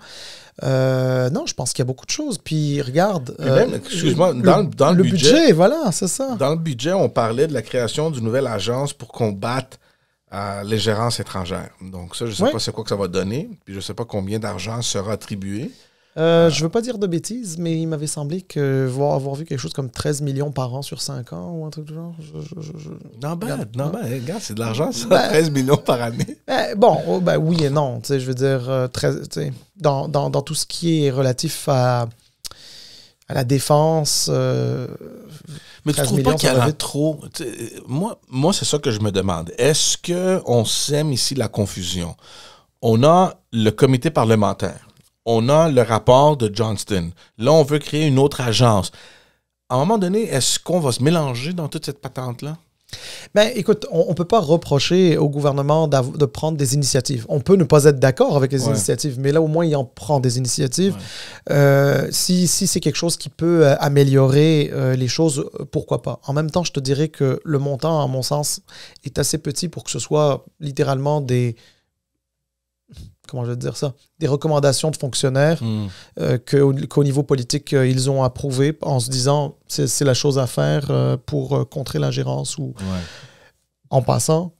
[SPEAKER 2] Non, je pense qu'il y a beaucoup de choses. Puis regarde,
[SPEAKER 1] excuse-moi, dans le budget,
[SPEAKER 2] voilà, c'est ça.
[SPEAKER 1] Dans le budget, on parlait de la création d'une nouvelle agence pour combattre l'ingérence étrangère. Donc ça, je ne sais pas c'est quoi que ça va donner, puis je ne sais pas combien d'argent sera attribué.
[SPEAKER 2] Je ne veux pas dire de bêtises, mais il m'avait semblé que avoir vu quelque chose comme 13 millions par an sur 5 ans ou un truc du genre.
[SPEAKER 1] Non, regarde, c'est de l'argent, ça, 13 millions par année.
[SPEAKER 2] Oui et non. Je veux dire, dans tout ce qui est relatif à la défense.
[SPEAKER 1] Mais tu ne trouves pas qu'il y en a trop? Moi, c'est ça que je me demande. Est-ce qu'on sème ici la confusion? On a le comité parlementaire. On a le rapport de Johnston. Là, on veut créer une autre agence. À un moment donné, est-ce qu'on va se mélanger dans toute cette patente-là?
[SPEAKER 2] Écoute, on ne peut pas reprocher au gouvernement de prendre des initiatives. On peut ne pas être d'accord avec les initiatives, mais là, au moins, il en prend des initiatives. Si c'est quelque chose qui peut améliorer les choses, pourquoi pas? En même temps, je te dirais que le montant, à mon sens, est assez petit pour que ce soit littéralement comment je vais dire ça, des recommandations de fonctionnaires qu'au niveau politique, ils ont approuvées en se disant c'est la chose à faire pour contrer l'ingérence. En passant,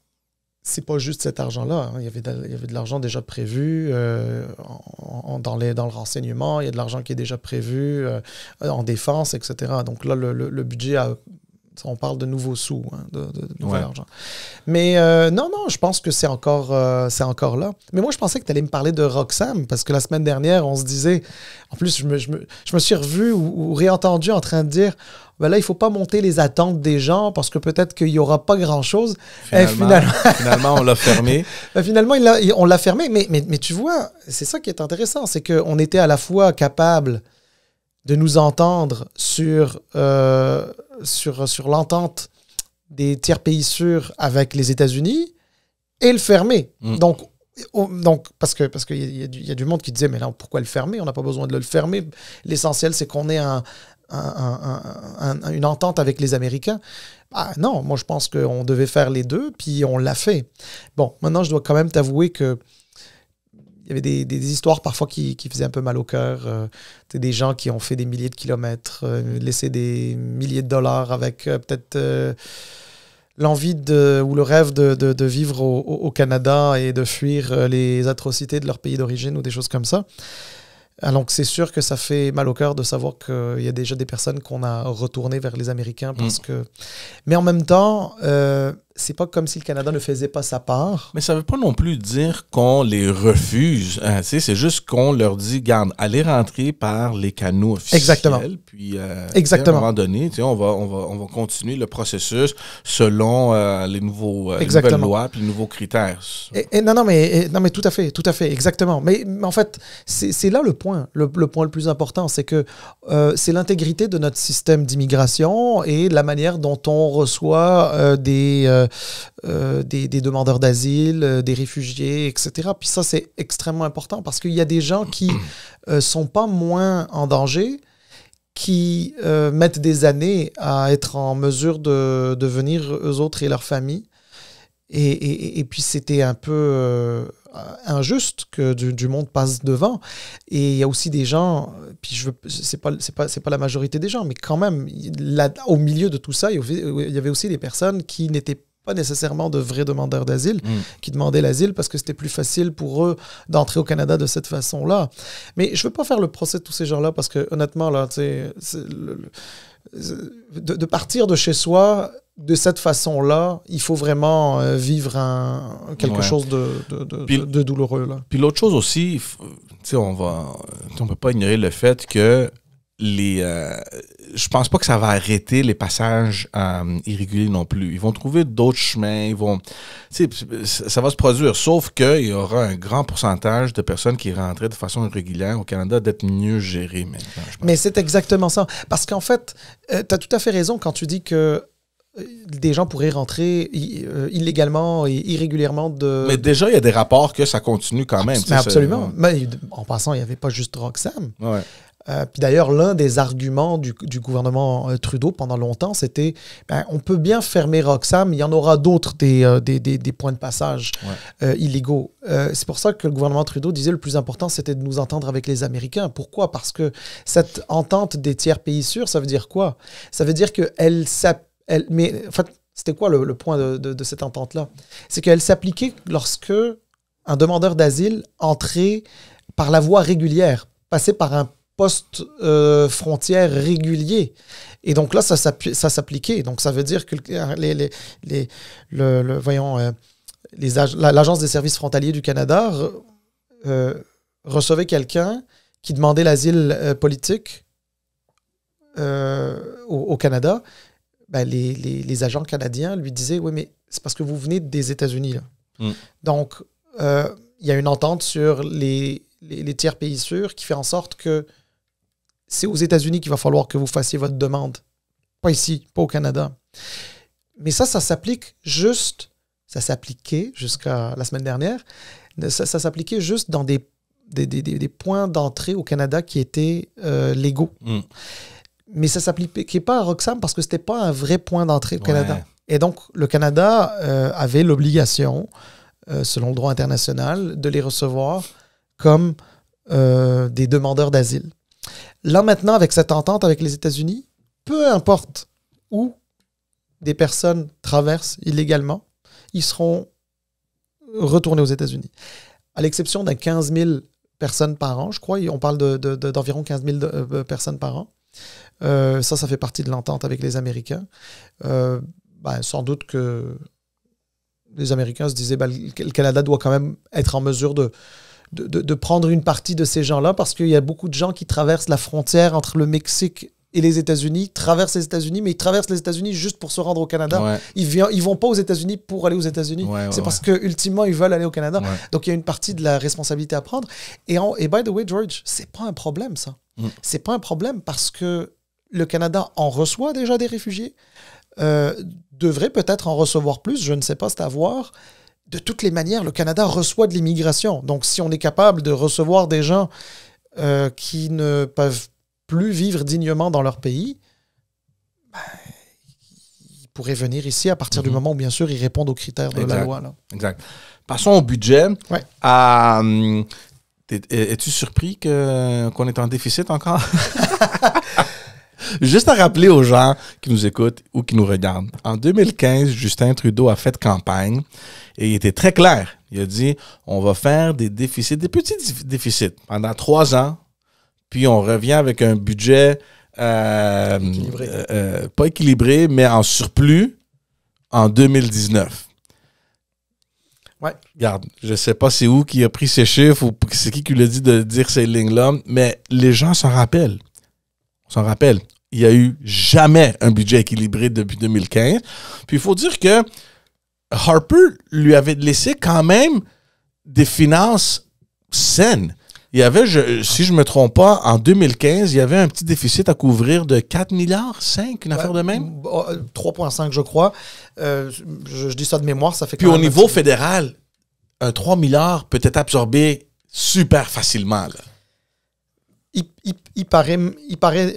[SPEAKER 2] c'est pas juste cet argent-là. Hein. Il y avait de l'argent déjà prévu dans le renseignement, il y a de l'argent qui est déjà prévu en défense, etc. Donc là, le budget on parle de nouveaux sous, de nouvel argent. Mais non, je pense que c'est encore là. Mais moi, je pensais que tu allais me parler de Roxham, parce que la semaine dernière, on se disait... En plus, je me suis revu ou réentendu en train de dire là, il ne faut pas monter les attentes des gens, parce que peut-être qu'il n'y aura pas grand-chose.
[SPEAKER 1] Finalement, on l'a fermé.
[SPEAKER 2] Finalement, on l'a fermé. Mais tu vois, c'est ça qui est intéressant, c'est qu'on était à la fois capable de nous entendre sur l'entente des tiers pays sûrs avec les États-Unis et le fermer. Donc, parce qu'il y a du monde qui disait, mais là, pourquoi le fermer? On n'a pas besoin de le fermer. L'essentiel, c'est qu'on ait une entente avec les Américains. Non, moi, je pense qu'on devait faire les deux, puis on l'a fait. Bon, maintenant, je dois quand même t'avouer que il y avait des histoires parfois qui faisaient un peu mal au cœur. Des gens qui ont fait des milliers de kilomètres, laissé des milliers de dollars avec peut-être l'envie ou le rêve de vivre au Canada et de fuir les atrocités de leur pays d'origine ou des choses comme ça. Donc, c'est sûr que ça fait mal au cœur de savoir qu'il y a déjà des personnes qu'on a retournées vers les Américains parce que... Mais en même temps, c'est pas comme si le Canada ne faisait pas sa part.
[SPEAKER 1] Mais ça veut pas non plus dire qu'on les refuse. C'est juste qu'on leur dit, garde, allez rentrer par les canaux officiels.
[SPEAKER 2] Exactement.
[SPEAKER 1] Puis,
[SPEAKER 2] Exactement.
[SPEAKER 1] à un moment donné, on va continuer le processus selon les nouvelles lois puis les nouveaux critères.
[SPEAKER 2] Non, mais tout à fait, exactement. Mais en fait, c'est là le point. Le point le plus important, c'est que c'est l'intégrité de notre système d'immigration et la manière dont on reçoit des demandeurs d'asile, des réfugiés, etc. Puis ça, c'est extrêmement important parce qu'il y a des gens qui sont pas moins en danger, qui mettent des années à être en mesure de venir, eux autres et leurs familles. Et puis, c'était un peu injuste que du monde passe devant. Et il y a aussi des gens, puis c'est pas la majorité des gens, mais quand même, là, au milieu de tout ça, il y avait aussi des personnes qui n'étaient pas nécessairement de vrais demandeurs d'asile, qui demandaient l'asile parce que c'était plus facile pour eux d'entrer au Canada de cette façon-là. Mais je veux pas faire le procès de tous ces gens-là parce que, honnêtement, là, de partir de chez soi de cette façon-là, il faut vraiment vivre quelque chose de douloureux. Là.
[SPEAKER 1] Puis l'autre chose aussi, on peut pas ignorer le fait que je pense pas que ça va arrêter les passages irréguliers non plus. Ils vont trouver d'autres chemins, ça va se produire, sauf qu'il y aura un grand pourcentage de personnes qui rentraient de façon irrégulière au Canada d'être mieux gérées maintenant.
[SPEAKER 2] Mais c'est exactement ça. Parce qu'en fait, tu as tout à fait raison quand tu dis que des gens pourraient rentrer illégalement et irrégulièrement
[SPEAKER 1] Mais déjà, il y a des rapports que ça continue quand même.
[SPEAKER 2] Mais absolument. Mais en passant, il n'y avait pas juste Roxham.
[SPEAKER 1] Ouais.
[SPEAKER 2] Puis d'ailleurs, l'un des arguments du gouvernement Trudeau pendant longtemps, c'était on peut bien fermer Roxham, il y en aura d'autres des points de passage illégaux. C'est pour ça que le gouvernement Trudeau disait le plus important, c'était de nous entendre avec les Américains. Pourquoi? Parce que cette entente des tiers pays sûrs, ça veut dire quoi? Ça veut dire qu'elle mais en fait, c'était quoi le point de cette entente-là? C'est qu'elle s'appliquait lorsque un demandeur d'asile entrait par la voie régulière, passait par un poste frontière régulier. Et donc là, ça s'appliquait. Donc ça veut dire que l'Agence des services frontaliers du Canada recevait quelqu'un qui demandait l'asile politique au Canada. Les agents canadiens lui disaient « Oui, mais c'est parce que vous venez des États-Unis. » Donc, il y a une entente sur les tiers pays sûrs qui fait en sorte que c'est aux États-Unis qu'il va falloir que vous fassiez votre demande. Pas ici, pas au Canada. Mais ça s'applique juste... Ça s'appliquait jusqu'à la semaine dernière. Ça s'appliquait juste dans des points d'entrée au Canada qui étaient légaux. Mais ça ne s'appliquait pas à Roxham parce que ce n'était pas un vrai point d'entrée au Canada. Et donc, le Canada avait l'obligation, selon le droit international, de les recevoir comme des demandeurs d'asile. Là, maintenant, avec cette entente avec les États-Unis, peu importe où des personnes traversent illégalement, ils seront retournés aux États-Unis. À l'exception d'un 15 000 personnes par an, je crois, on parle d'environ 15 000 personnes par an. Ça fait partie de l'entente avec les Américains. Sans doute que les Américains se disaient le Canada doit quand même être en mesure de prendre une partie de ces gens-là parce qu'il y a beaucoup de gens qui traversent la frontière entre le Mexique et les États-Unis, traversent les États-Unis, mais ils traversent les États-Unis juste pour se rendre au Canada. Ouais. Ils vont pas aux États-Unis pour aller aux États-Unis. C'est parce que ultimement ils veulent aller au Canada. Ouais. Donc il y a une partie de la responsabilité à prendre. Et by the way, George, c'est pas un problème ça. C'est pas un problème parce que le Canada en reçoit déjà des réfugiés, devrait peut-être en recevoir plus, je ne sais pas, c'est à voir. De toutes les manières, le Canada reçoit de l'immigration. Donc, si on est capable de recevoir des gens qui ne peuvent plus vivre dignement dans leur pays, ils pourraient venir ici à partir du moment où, bien sûr, ils répondent aux critères de la loi. Là.
[SPEAKER 1] Exact. Passons au budget.
[SPEAKER 2] Ouais.
[SPEAKER 1] Es-tu surpris qu'on est en déficit encore? Juste à rappeler aux gens qui nous écoutent ou qui nous regardent. En 2015, Justin Trudeau a fait campagne et il était très clair. Il a dit, on va faire des déficits, des petits déficits pendant 3 ans, puis on revient avec un budget pas équilibré, mais en surplus en 2019.
[SPEAKER 2] Ouais.
[SPEAKER 1] Regarde, je sais pas c'est où qui a pris ces chiffres ou c'est qui lui a dit de dire ces lignes-là, mais les gens s'en rappellent. On s'en rappelle. Il n'y a eu jamais un budget équilibré depuis 2015. Puis il faut dire que Harper lui avait laissé quand même des finances saines. Il y avait, si je ne me trompe pas, en 2015, il y avait un petit déficit à couvrir de 4 milliards, 5, une affaire de même?
[SPEAKER 2] 3,5, je crois. Je dis ça de mémoire, ça fait...
[SPEAKER 1] Puis au niveau fédéral, un 3 milliards peut être absorbé super facilement, là.
[SPEAKER 2] Il paraît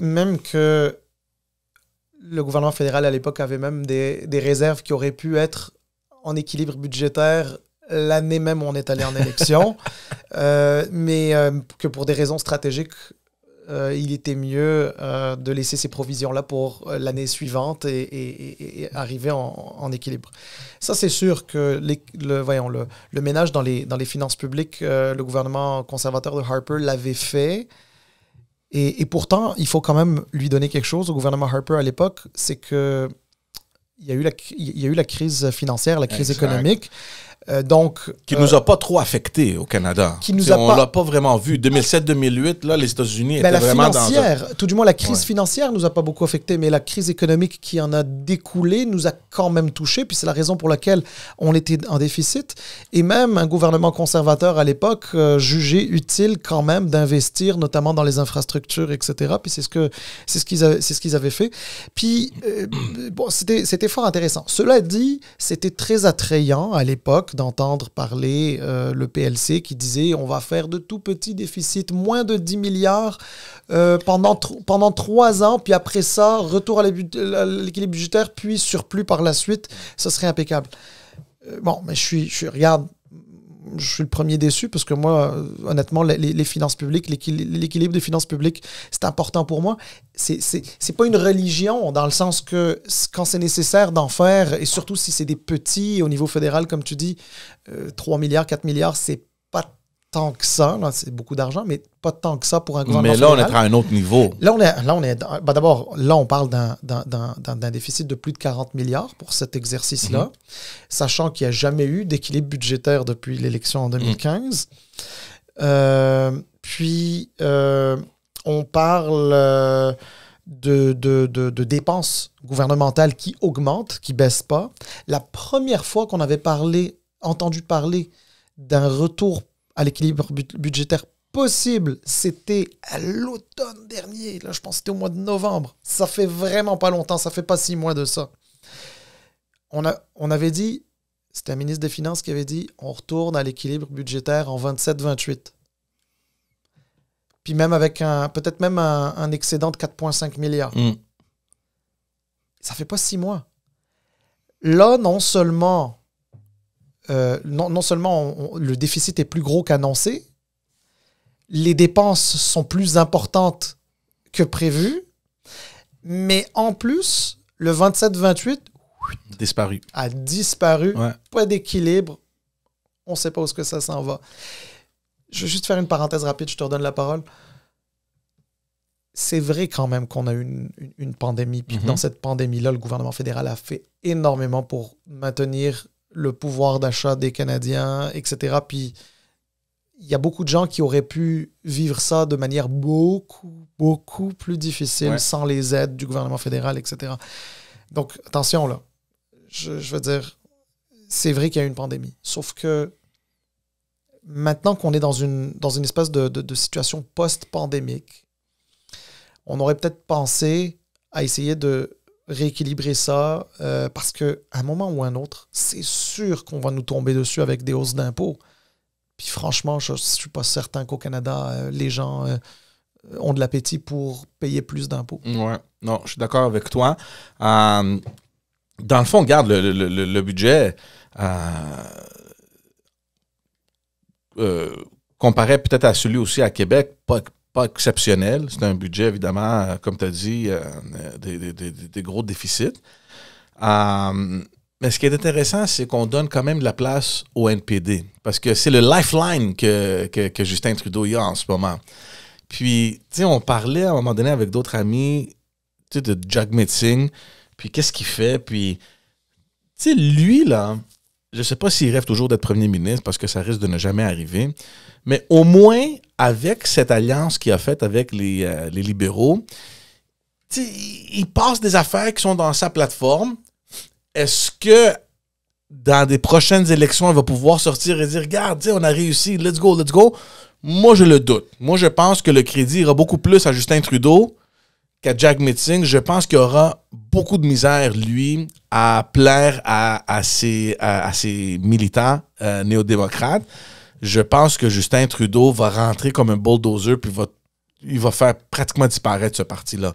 [SPEAKER 2] même que le gouvernement fédéral à l'époque avait même des réserves qui auraient pu être en équilibre budgétaire l'année même où on est allé en élection, mais que pour des raisons stratégiques, il était mieux de laisser ces provisions-là pour l'année suivante et arriver en équilibre. Ça, c'est sûr que le ménage dans les finances publiques, le gouvernement conservateur de Harper l'avait fait. Et pourtant, il faut quand même lui donner quelque chose au gouvernement Harper à l'époque, c'est que il y a eu la crise financière, la crise économique.
[SPEAKER 1] Qui nous a pas trop affectés au Canada. On l'a pas vraiment vu. 2007-2008, là, les États-Unis étaient vraiment dans
[SPEAKER 2] tout du moins, la crise financière nous a pas beaucoup affectés, mais la crise économique qui en a découlé nous a quand même touchés. Puis c'est la raison pour laquelle on était en déficit. Et même un gouvernement conservateur à l'époque jugeait utile quand même d'investir, notamment dans les infrastructures, etc. Puis c'est ce qu'ils avaient fait. Puis c'était fort intéressant. Cela dit, c'était très attrayant à l'époque choc d'entendre parler le PLC qui disait on va faire de tout petits déficits, moins de 10 milliards pendant 3 ans, puis après ça, retour à l'équilibre budgétaire, puis surplus par la suite, ça serait impeccable. Bon, mais regarde, je suis le premier déçu parce que moi, honnêtement, les finances publiques, l'équilibre des finances publiques, c'est important pour moi. C'est pas une religion dans le sens que quand c'est nécessaire d'en faire, et surtout si c'est des petits au niveau fédéral, comme tu dis, 3 milliards, 4 milliards, c'est pas tant que ça. Là, c'est beaucoup d'argent, mais pas tant que ça pour un gouvernement fédéral.
[SPEAKER 1] Mais là, on est à un autre niveau.
[SPEAKER 2] D'abord, là, on parle d'un déficit de plus de 40 milliards pour cet exercice-là, sachant qu'il n'y a jamais eu d'équilibre budgétaire depuis l'élection en 2015. Puis, on parle de dépenses gouvernementales qui augmentent, qui ne baissent pas. La première fois qu'on avait entendu parler d'un retour à l'équilibre budgétaire possible, c'était à l'automne dernier. Là, je pense que c'était au mois de novembre. Ça fait vraiment pas longtemps, ça fait pas 6 mois de ça. On avait dit, c'était un ministre des Finances qui avait dit, on retourne à l'équilibre budgétaire en 27-28. Puis même avec peut-être même un excédent de 4,5 milliards. Ça fait pas 6 mois. Là, non seulement le déficit est plus gros qu'annoncé, les dépenses sont plus importantes que prévu, mais en plus, le 27-28 a disparu. Ouais. Pas d'équilibre. On ne sait pas où ça s'en va. Je vais juste faire une parenthèse rapide, je te redonne la parole. C'est vrai quand même qu'on a eu une pandémie, puis dans cette pandémie-là, le gouvernement fédéral a fait énormément pour maintenir le pouvoir d'achat des Canadiens, etc. Puis il y a beaucoup de gens qui auraient pu vivre ça de manière beaucoup, beaucoup plus difficile sans les aides du gouvernement fédéral, etc. Donc, attention là. Je veux dire, c'est vrai qu'il y a eu une pandémie. Sauf que maintenant qu'on est dans une espèce de situation post-pandémique, on aurait peut-être pensé à essayer de rééquilibrer ça parce qu'à un moment ou un autre, c'est sûr qu'on va nous tomber dessus avec des hausses d'impôts. Puis franchement, je ne suis pas certain qu'au Canada, les gens ont de l'appétit pour payer plus d'impôts.
[SPEAKER 1] Ouais, non, je suis d'accord avec toi. Dans le fond, regarde, le budget comparé peut-être à celui aussi à Québec, pas exceptionnel. C'est un budget, évidemment, comme tu as dit, des gros déficits. Mais ce qui est intéressant, c'est qu'on donne quand même de la place au NPD. Parce que c'est le lifeline que Justin Trudeau y a en ce moment. Puis, tu sais, on parlait à un moment donné avec d'autres amis, tu sais, de Jagmeet Singh. Puis, qu'est-ce qu'il fait? Puis, tu sais, lui, là, je sais pas s'il rêve toujours d'être premier ministre parce que ça risque de ne jamais arriver. Mais au moins, avec cette alliance qu'il a faite avec les libéraux, il passe des affaires qui sont dans sa plateforme. Est-ce que dans des prochaines élections, il va pouvoir sortir et dire « Regarde, on a réussi, let's go, let's go ». Moi, je le doute. Moi, je pense que le crédit ira beaucoup plus à Justin Trudeau qu'à Jagmeet Singh. Je pense qu'il aura beaucoup de misère, lui, à plaire à ses militants néo-démocrates. Je pense que Justin Trudeau va rentrer comme un bulldozer puis il va faire pratiquement disparaître ce parti-là.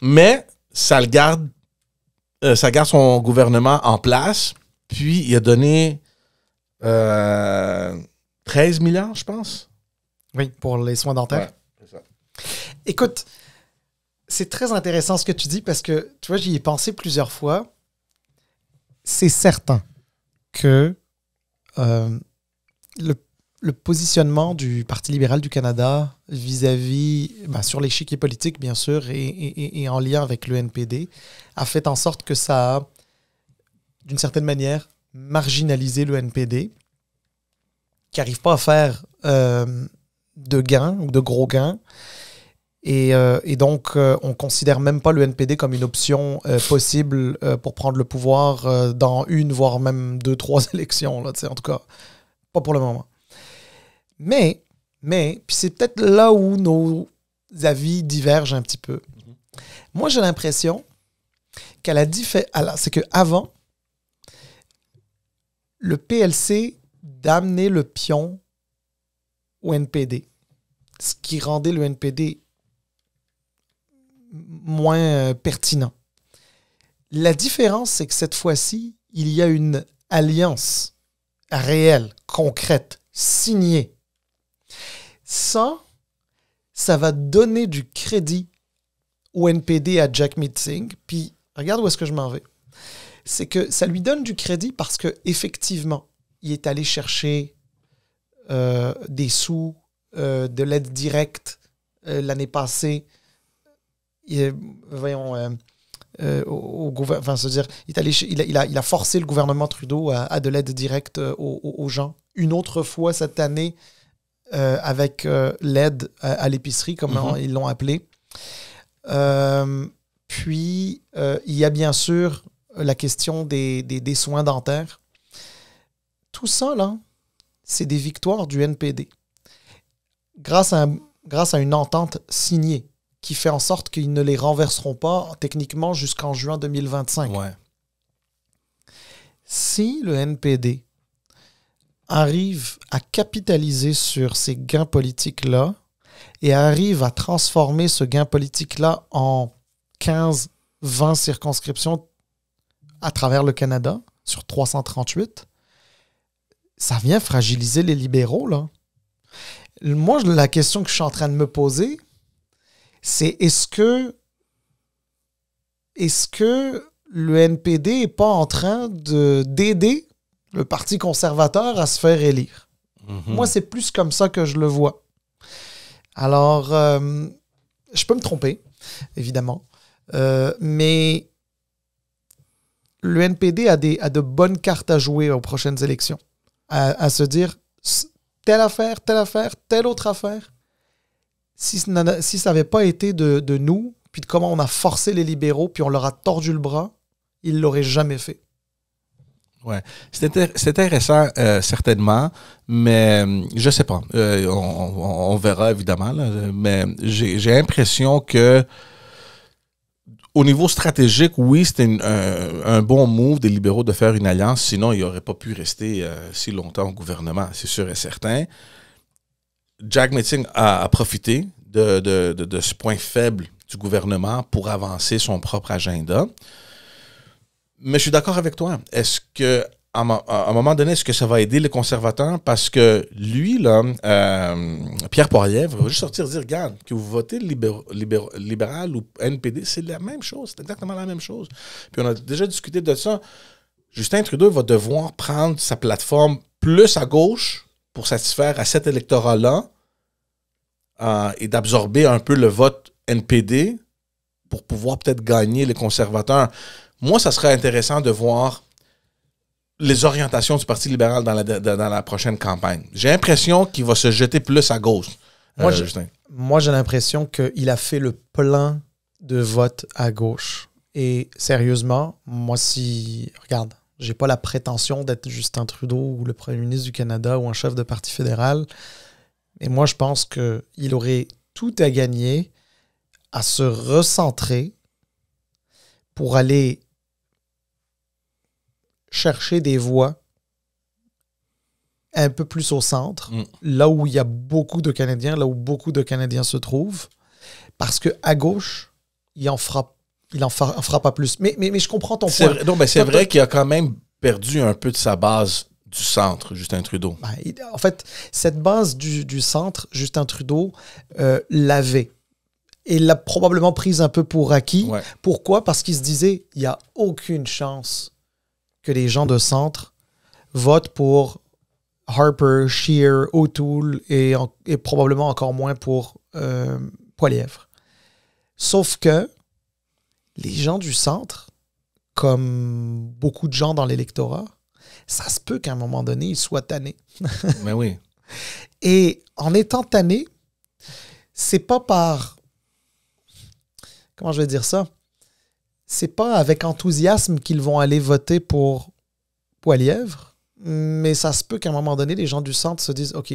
[SPEAKER 1] Mais ça garde son gouvernement en place. Puis il a donné 13 milliards, je pense.
[SPEAKER 2] Oui, pour les soins dentaires.
[SPEAKER 1] Ouais, c'est ça.
[SPEAKER 2] Écoute, c'est très intéressant ce que tu dis parce que, tu vois, j'y ai pensé plusieurs fois. C'est certain que le positionnement du Parti libéral du Canada vis-à-vis, sur l'échiquier politique, bien sûr, et en lien avec le NPD, a fait en sorte que ça a, d'une certaine manière, marginalisé le NPD, qui n'arrive pas à faire de gains ou de gros gains. Et donc, on ne considère même pas le NPD comme une option possible pour prendre le pouvoir dans une, voire même 2-3 élections. Là, en tout cas, pas pour le moment. Mais puis c'est peut-être là où nos avis divergent un petit peu. Moi, j'ai l'impression c'est qu'avant, le PLC d'amener le pion au NPD, ce qui rendait le NPD moins pertinent. La différence, c'est que cette fois-ci, il y a une alliance réelle, concrète, signée. Ça va donner du crédit au NPD à Jagmeet Singh. Puis, regarde où est-ce que je m'en vais. C'est que ça lui donne du crédit parce qu'effectivement, il est allé chercher des sous, de l'aide directe l'année passée. Au gouvernement, enfin, c'est-à-dire, il a forcé le gouvernement Trudeau à de l'aide directe aux gens. Une autre fois cette année, avec l'aide à l'épicerie, comme ils l'ont appelé. Puis, il y a bien sûr la question des soins dentaires. Tout ça, là, c'est des victoires du NPD. Grâce à une entente signée qui fait en sorte qu'ils ne les renverseront pas techniquement jusqu'en juin 2025.
[SPEAKER 1] Ouais.
[SPEAKER 2] Si le NPD arrive à capitaliser sur ces gains politiques-là et arrive à transformer ce gain politique-là en 15-20 circonscriptions à travers le Canada, sur 338, ça vient fragiliser les libéraux, là. Moi, la question que je suis en train de me poser, c'est est-ce que le NPD n'est pas en train d'aider le Parti conservateur à se faire élire? Moi, c'est plus comme ça que je le vois. Alors, je peux me tromper, évidemment, mais le NPD a de bonnes cartes à jouer aux prochaines élections, à se dire telle affaire, telle autre affaire. Si ça n'avait pas été de nous, puis de comment on a forcé les libéraux, puis on leur a tordu le bras, ils ne l'auraient jamais fait.
[SPEAKER 1] Ouais, c'est intéressant, certainement, mais je sais pas. On verra, évidemment, là, mais j'ai l'impression que au niveau stratégique, oui, c'était un bon move des libéraux de faire une alliance, sinon ils n'auraient pas pu rester si longtemps au gouvernement, c'est sûr et certain. Jagmeet Singh a profité de ce point faible du gouvernement pour avancer son propre agenda. Mais je suis d'accord avec toi. Est-ce que, à un moment donné, est-ce que ça va aider les conservateurs? Parce que lui, là, Pierre Poilievre, va juste sortir et dire, regarde, que vous votez libéral ou NPD, c'est la même chose. C'est exactement la même chose. Puis on a déjà discuté de ça. Justin Trudeau va devoir prendre sa plateforme plus à gauche pour satisfaire à cet électorat-là et d'absorber un peu le vote NPD pour pouvoir peut-être gagner les conservateurs. Moi, ça serait intéressant de voir les orientations du Parti libéral dans la prochaine campagne. J'ai l'impression qu'il va se jeter plus à gauche, Justin.
[SPEAKER 2] Moi, j'ai l'impression qu'il a fait le plein de vote à gauche. Et sérieusement, moi, regarde, j'ai pas la prétention d'être Justin Trudeau ou le premier ministre du Canada ou un chef de parti fédéral. Et moi, je pense qu'il aurait tout à gagner à se recentrer pour aller chercher des voix un peu plus au centre, là où il y a beaucoup de Canadiens, là où beaucoup de Canadiens se trouvent, parce qu'à gauche, il en fera pas plus. Mais je comprends ton point.
[SPEAKER 1] C'est vrai qu'il a quand même perdu un peu de sa base du centre, Justin Trudeau.
[SPEAKER 2] En fait, cette base du centre, Justin Trudeau l'avait. Et l'a probablement prise un peu pour acquis. Ouais. Pourquoi? Parce qu'il se disait, il n'y a aucune chance que les gens de centre votent pour Harper, Scheer, O'Toole et probablement encore moins pour Poilievre. Sauf que les gens du centre, comme beaucoup de gens dans l'électorat, ça se peut qu'à un moment donné, ils soient tannés.
[SPEAKER 1] Mais oui.
[SPEAKER 2] Et en étant tannés, c'est pas par... Comment je vais dire ça? C'est pas avec enthousiasme qu'ils vont aller voter pour Poilievre, mais ça se peut qu'à un moment donné, les gens du centre se disent « OK,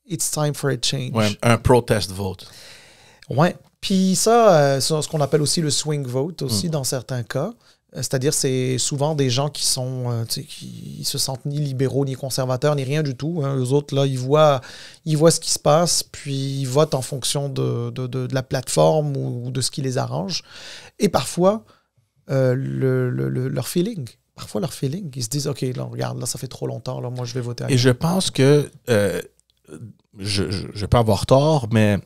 [SPEAKER 2] it's time for a change. »
[SPEAKER 1] Ouais, un protest vote.
[SPEAKER 2] Ouais. Puis ça, c'est ce qu'on appelle aussi le swing vote, aussi dans certains cas. C'est-à-dire, c'est souvent des gens qui sont, qui se sentent ni libéraux, ni conservateurs, ni rien du tout. Hein. Eux autres, là, ils voient ce qui se passe, puis ils votent en fonction de la plateforme ou de ce qui les arrange. Et parfois, leur feeling. Parfois, leur feeling. Ils se disent, OK, là, regarde, là, ça fait trop longtemps, là, moi, je vais voter.
[SPEAKER 1] Et je pense que, je peux avoir tort, mais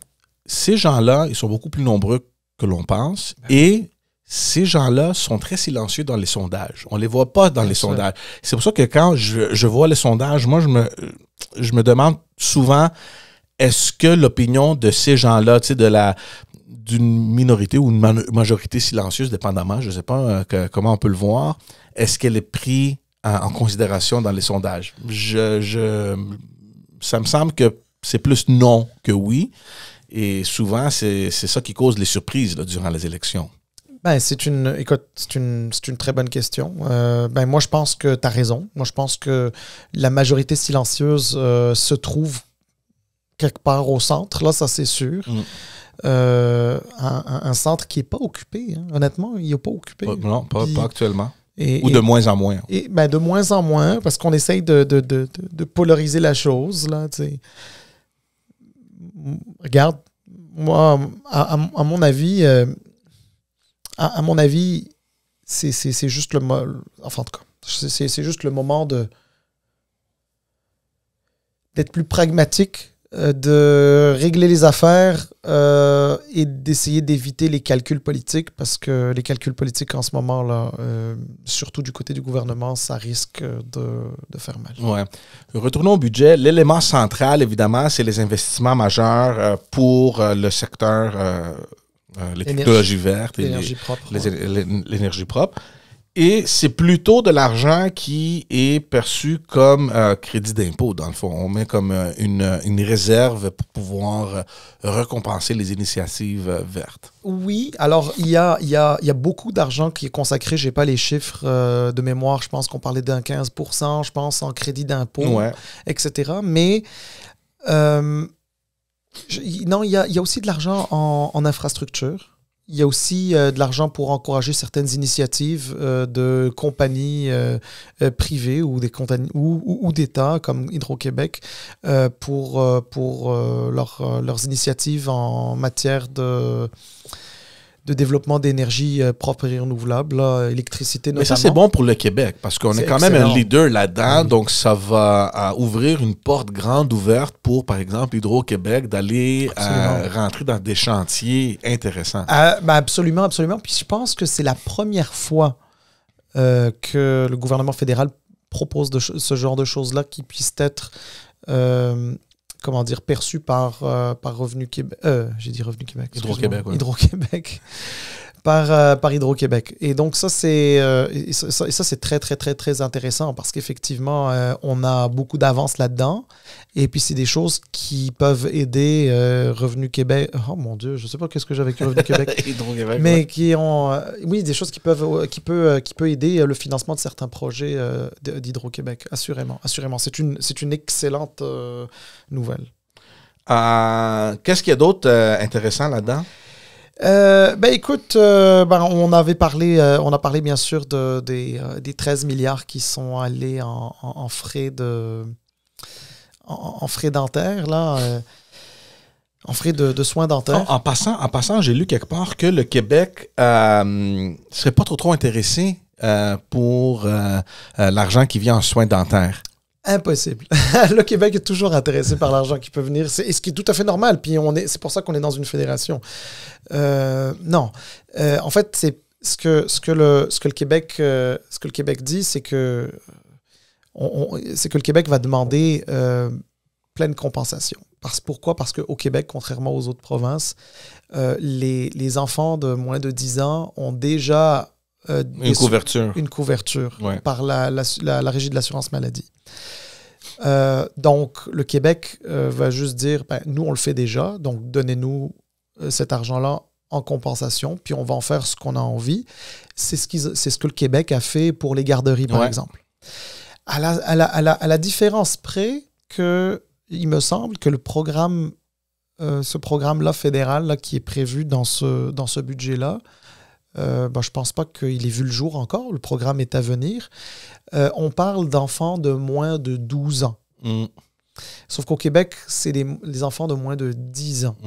[SPEAKER 1] ces gens-là, ils sont beaucoup plus nombreux que l'on pense. Et ces gens-là sont très silencieux dans les sondages. On ne les voit pas dans les sondages. C'est pour ça que quand je vois les sondages, moi, je me demande souvent, est-ce que l'opinion de ces gens-là, tu sais, d'une minorité ou une majorité silencieuse, dépendamment, je ne sais pas comment on peut le voir, est-ce qu'elle est prise en considération dans les sondages? Ça me semble que c'est plus non que oui. Et souvent, c'est ça qui cause les surprises là, durant les élections.
[SPEAKER 2] Ben, c'est une très bonne question. Moi, je pense que tu as raison. Moi, je pense que la majorité silencieuse se trouve quelque part au centre. Là, ça, c'est sûr. Un centre qui n'est pas occupé. Hein. Honnêtement, il n'est pas occupé.
[SPEAKER 1] Non, pas actuellement. Ou de moins en moins.
[SPEAKER 2] De moins en moins, parce qu'on essaye de polariser la chose. Là, t'sais. Regarde, moi, à mon avis... À mon avis, c'est juste le enfin, en tout cas, c'est juste le moment d'être plus pragmatique, de régler les affaires et d'essayer d'éviter les calculs politiques, parce que les calculs politiques en ce moment-là, surtout du côté du gouvernement, ça risque de faire mal.
[SPEAKER 1] Ouais. Retournons au budget. L'élément central, évidemment, c'est les investissements majeurs pour le secteur... les technologies vertes et l'énergie propre. Et c'est plutôt de l'argent qui est perçu comme crédit d'impôt, dans le fond. On met comme une réserve pour pouvoir récompenser les initiatives vertes.
[SPEAKER 2] Oui, alors il y a beaucoup d'argent qui est consacré, je n'ai pas les chiffres de mémoire, je pense qu'on parlait d'un 15%, je pense, en crédit d'impôt, etc. Mais... non, il y a aussi de l'argent en infrastructure. Il y a aussi de l'argent pour encourager certaines initiatives de compagnies privées ou ou d'États comme Hydro-Québec pour leurs initiatives en matière de développement d'énergie propre et renouvelable, là, électricité notamment.
[SPEAKER 1] Mais ça, c'est bon pour le Québec, parce qu'on est quand même un leader là-dedans, donc ça va ouvrir une porte grande ouverte pour, par exemple, Hydro-Québec d'aller rentrer dans des chantiers intéressants.
[SPEAKER 2] Absolument, absolument. Puis je pense que c'est la première fois que le gouvernement fédéral propose ce genre de choses-là qui puissent être... perçu par Revenu Québec. J'ai dit Revenu Québec.
[SPEAKER 1] Hydro-Québec, oui.
[SPEAKER 2] Hydro-Québec. Par Hydro-Québec. Et donc, ça, c'est très, très, très, très intéressant parce qu'effectivement, on a beaucoup d'avance là-dedans. Et puis, c'est des choses qui peuvent aider Revenu Québec. Oh mon Dieu, je ne sais pas qu'est-ce que j'ai avec Revenu Québec.
[SPEAKER 1] Hydro-Québec,
[SPEAKER 2] mais qui ont... oui, des choses qui peuvent aider le financement de certains projets d'Hydro-Québec. Assurément. C'est une excellente nouvelle.
[SPEAKER 1] Qu'est-ce qu'il y a d'autre intéressant là-dedans?
[SPEAKER 2] Écoute, on a parlé bien sûr des 13 milliards qui sont allés en frais en frais dentaires, là, en frais de soins dentaires.
[SPEAKER 1] En passant, j'ai lu quelque part que le Québec serait pas trop intéressé pour l'argent qui vient en soins dentaires.
[SPEAKER 2] Impossible. Le Québec est toujours intéressé par l'argent qui peut venir, ce qui est tout à fait normal. Puis c'est pour ça qu'on est dans une fédération. Non. En fait, c'est ce que le Québec dit, c'est que le Québec va demander pleine compensation. Pourquoi? Parce qu'au Québec, contrairement aux autres provinces, les enfants de moins de 10 ans ont déjà
[SPEAKER 1] une couverture
[SPEAKER 2] par la Régie de l'assurance maladie. Donc, le Québec va juste dire, nous, on le fait déjà, donc donnez-nous cet argent-là en compensation, puis on va en faire ce qu'on a envie. C'est ce que le Québec a fait pour les garderies, par exemple. À la différence près que, il me semble que ce programme-là fédéral là, qui est prévu dans ce budget-là, je pense pas qu'il ait vu le jour encore. Le programme est à venir. On parle d'enfants de moins de 12 ans. Sauf qu'au Québec, c'est les enfants de moins de 10 ans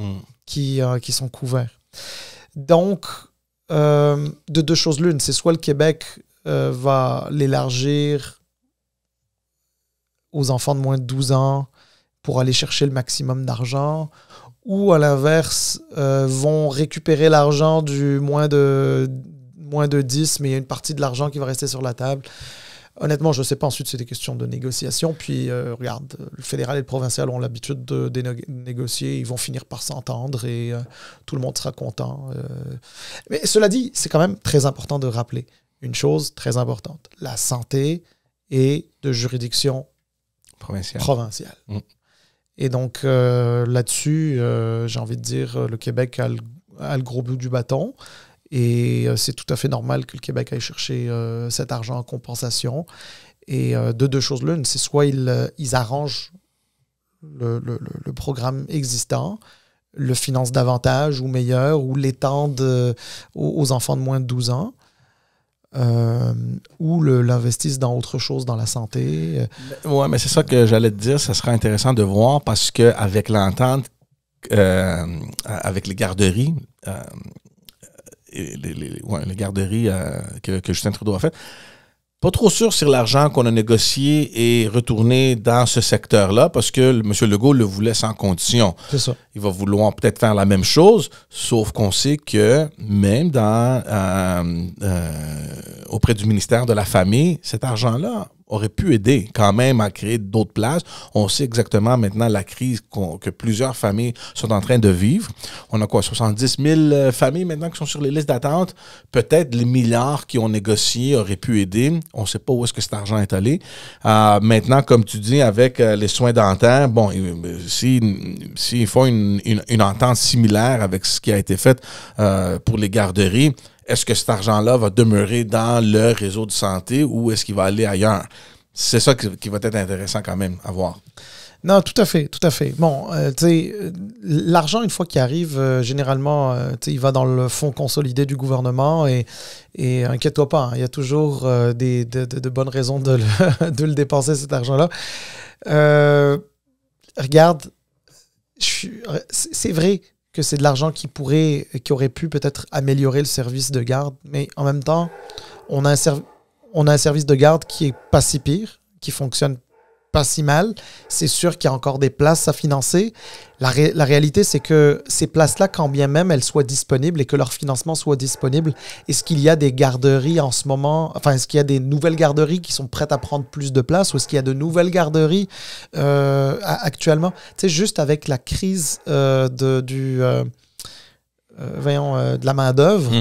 [SPEAKER 2] qui sont couverts. Donc, de deux choses l'une, c'est soit le Québec va l'élargir aux enfants de moins de 12 ans pour aller chercher le maximum d'argent, ou à l'inverse, vont récupérer l'argent du moins de 10, mais il y a une partie de l'argent qui va rester sur la table. Honnêtement, je ne sais pas. Ensuite, c'est des questions de négociation. Puis, regarde, le fédéral et le provincial ont l'habitude de négocier. Ils vont finir par s'entendre et tout le monde sera content. Mais cela dit, c'est quand même très important de rappeler une chose très importante. La santé est de juridiction provinciale. Et donc, là-dessus, j'ai envie de dire, le Québec a le gros bout du bâton. Et c'est tout à fait normal que le Québec aille chercher cet argent en compensation. Et de deux choses l'une, c'est soit ils arrangent le programme existant, le financent davantage ou meilleur, ou l'étendent aux enfants de moins de 12 ans, ou l'investissent dans autre chose, dans la santé.
[SPEAKER 1] Oui, mais c'est ça que j'allais te dire. Ça sera intéressant de voir parce qu'avec l'entente, avec les garderies, les garderies que Justin Trudeau a faites. Pas trop sûr si l'argent qu'on a négocié est retourné dans ce secteur-là parce que M. Legault le voulait sans condition.
[SPEAKER 2] C'est ça.
[SPEAKER 1] Il va vouloir peut-être faire la même chose, sauf qu'on sait que même auprès du ministère de la Famille, cet argent-là aurait pu aider quand même à créer d'autres places. On sait exactement maintenant la crise que plusieurs familles sont en train de vivre. On a 70 000 familles maintenant qui sont sur les listes d'attente. Peut-être les milliards qui ont négocié auraient pu aider. On ne sait pas où est-ce que cet argent est allé. Maintenant, comme tu dis, avec les soins dentaires, bon, s'ils font une entente similaire avec ce qui a été fait pour les garderies, est-ce que cet argent-là va demeurer dans le réseau de santé ou est-ce qu'il va aller ailleurs? C'est ça qui va être intéressant quand même à voir.
[SPEAKER 2] Non, tout à fait, tout à fait. Bon, tu sais, l'argent, une fois qu'il arrive, généralement, il va dans le fonds consolidé du gouvernement et inquiète-toi pas, il y a toujours de bonnes raisons de le dépenser, cet argent-là. Regarde, c'est vrai que c'est de l'argent qui aurait pu peut-être améliorer le service de garde, mais en même temps, on a un service de garde qui est pas si pire, qui fonctionne pas si mal. C'est sûr qu'il y a encore des places à financer. La réalité, c'est que ces places-là, quand bien même elles soient disponibles et que leur financement soit disponible, est-ce qu'il y a des garderies en ce moment, enfin, est-ce qu'il y a des nouvelles garderies qui sont prêtes à prendre plus de place ou est-ce qu'il y a de nouvelles garderies actuellement? Tu sais, juste avec la crise de la main-d'œuvre,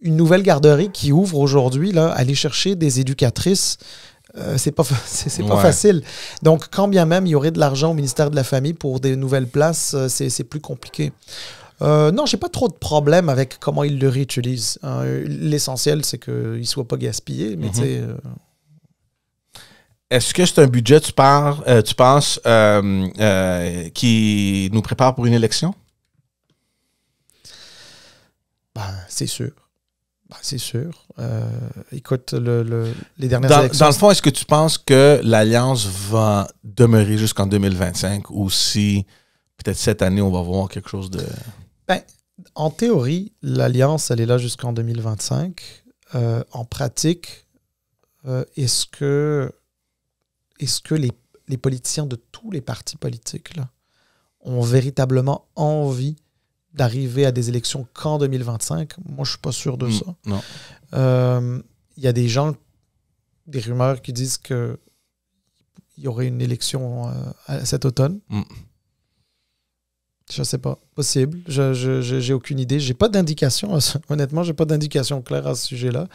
[SPEAKER 2] une nouvelle garderie qui ouvre aujourd'hui, là, aller chercher des éducatrices, c'est pas facile. Donc, quand bien même il y aurait de l'argent au ministère de la Famille pour des nouvelles places, c'est plus compliqué. Non, j'ai pas trop de problème avec comment ils le réutilisent. L'essentiel, c'est qu'il ne soit pas gaspillé, mais tu sais...
[SPEAKER 1] Est-ce que c'est un budget, tu penses, qui nous prépare pour une élection?
[SPEAKER 2] C'est sûr. C'est sûr. Écoute, les dernières élections...
[SPEAKER 1] Dans le fond, est-ce que tu penses que l'Alliance va demeurer jusqu'en 2025 ou si peut-être cette année, on va voir quelque chose de...
[SPEAKER 2] En théorie, l'Alliance, elle est là jusqu'en 2025. En pratique, est-ce que les politiciens de tous les partis politiques là, ont véritablement envie d'arriver à des élections qu'en 2025, moi, je suis pas sûr de ça.
[SPEAKER 1] Non.
[SPEAKER 2] Y a des gens, des rumeurs qui disent qu'il y aurait une élection cet automne. Je sais pas. Possible. J'ai aucune idée. J'ai pas d'indication. Honnêtement, j'ai pas d'indication claire à ce sujet-là.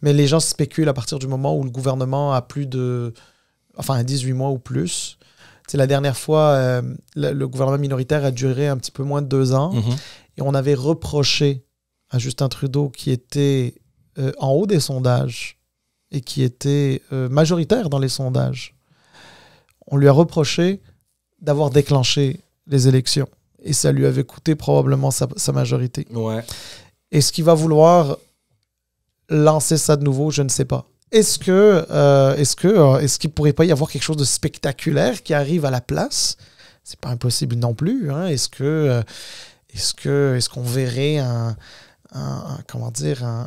[SPEAKER 2] Mais les gens spéculent à partir du moment où le gouvernement a plus de... Enfin, 18 mois ou plus. C'est la dernière fois, le gouvernement minoritaire a duré un petit peu moins de 2 ans. Et on avait reproché à Justin Trudeau, qui était en haut des sondages et qui était majoritaire dans les sondages, on lui a reproché d'avoir déclenché les élections. Et ça lui avait coûté probablement sa majorité.
[SPEAKER 1] Ouais.
[SPEAKER 2] Est-ce qu'il va vouloir lancer ça de nouveau, je ne sais pas. Est-ce qu'il pourrait pas y avoir quelque chose de spectaculaire qui arrive à la place? C'est pas impossible non plus. Hein? Est-ce qu'on verrait un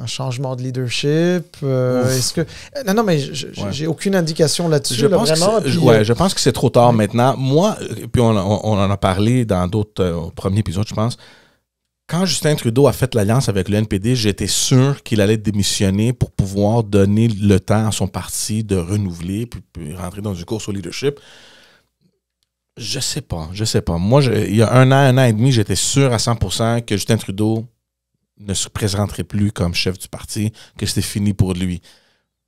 [SPEAKER 2] changement de leadership? Non, mais j'ai aucune indication là-dessus. Je
[SPEAKER 1] pense que c'est trop tard maintenant. Moi, puis on en a parlé dans d'autres premiers épisodes, je pense. Quand Justin Trudeau a fait l'alliance avec le NPD, j'étais sûr qu'il allait démissionner pour pouvoir donner le temps à son parti de renouveler puis rentrer dans une course au leadership. Je sais pas. Moi, il y a un an et demi, j'étais sûr à 100% que Justin Trudeau ne se présenterait plus comme chef du parti, que c'était fini pour lui.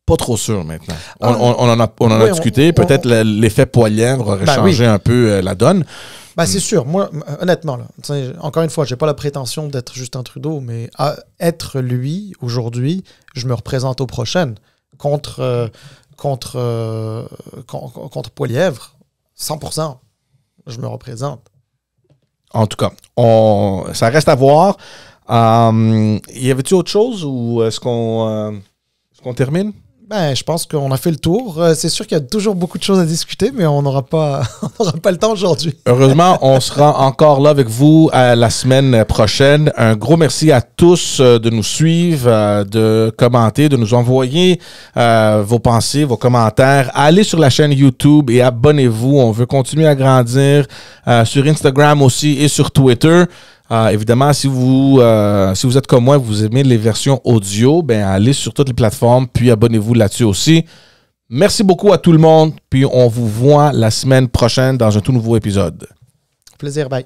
[SPEAKER 1] Pas trop sûr maintenant. On en a discuté. Peut-être l'effet Poilievre aurait changé un peu la donne.
[SPEAKER 2] C'est sûr. Moi, honnêtement, là, encore une fois, j'ai pas la prétention d'être Justin Trudeau, mais à être lui, aujourd'hui, je me représente aux prochaines contre Poilievre, 100%. Je me représente.
[SPEAKER 1] En tout cas, ça reste à voir. Y avait-tu autre chose ou est-ce qu'on termine?
[SPEAKER 2] Je pense qu'on a fait le tour. C'est sûr qu'il y a toujours beaucoup de choses à discuter, mais on n'aura pas le temps aujourd'hui.
[SPEAKER 1] Heureusement, on sera encore là avec vous la semaine prochaine. Un gros merci à tous de nous suivre, de commenter, de nous envoyer vos pensées, vos commentaires. Allez sur la chaîne YouTube et abonnez-vous. On veut continuer à grandir sur Instagram aussi et sur Twitter. Évidemment, si vous êtes comme moi et vous aimez les versions audio, allez sur toutes les plateformes, puis abonnez-vous là-dessus aussi. Merci beaucoup à tout le monde, puis on vous voit la semaine prochaine dans un tout nouveau épisode.
[SPEAKER 2] Plaisir, bye.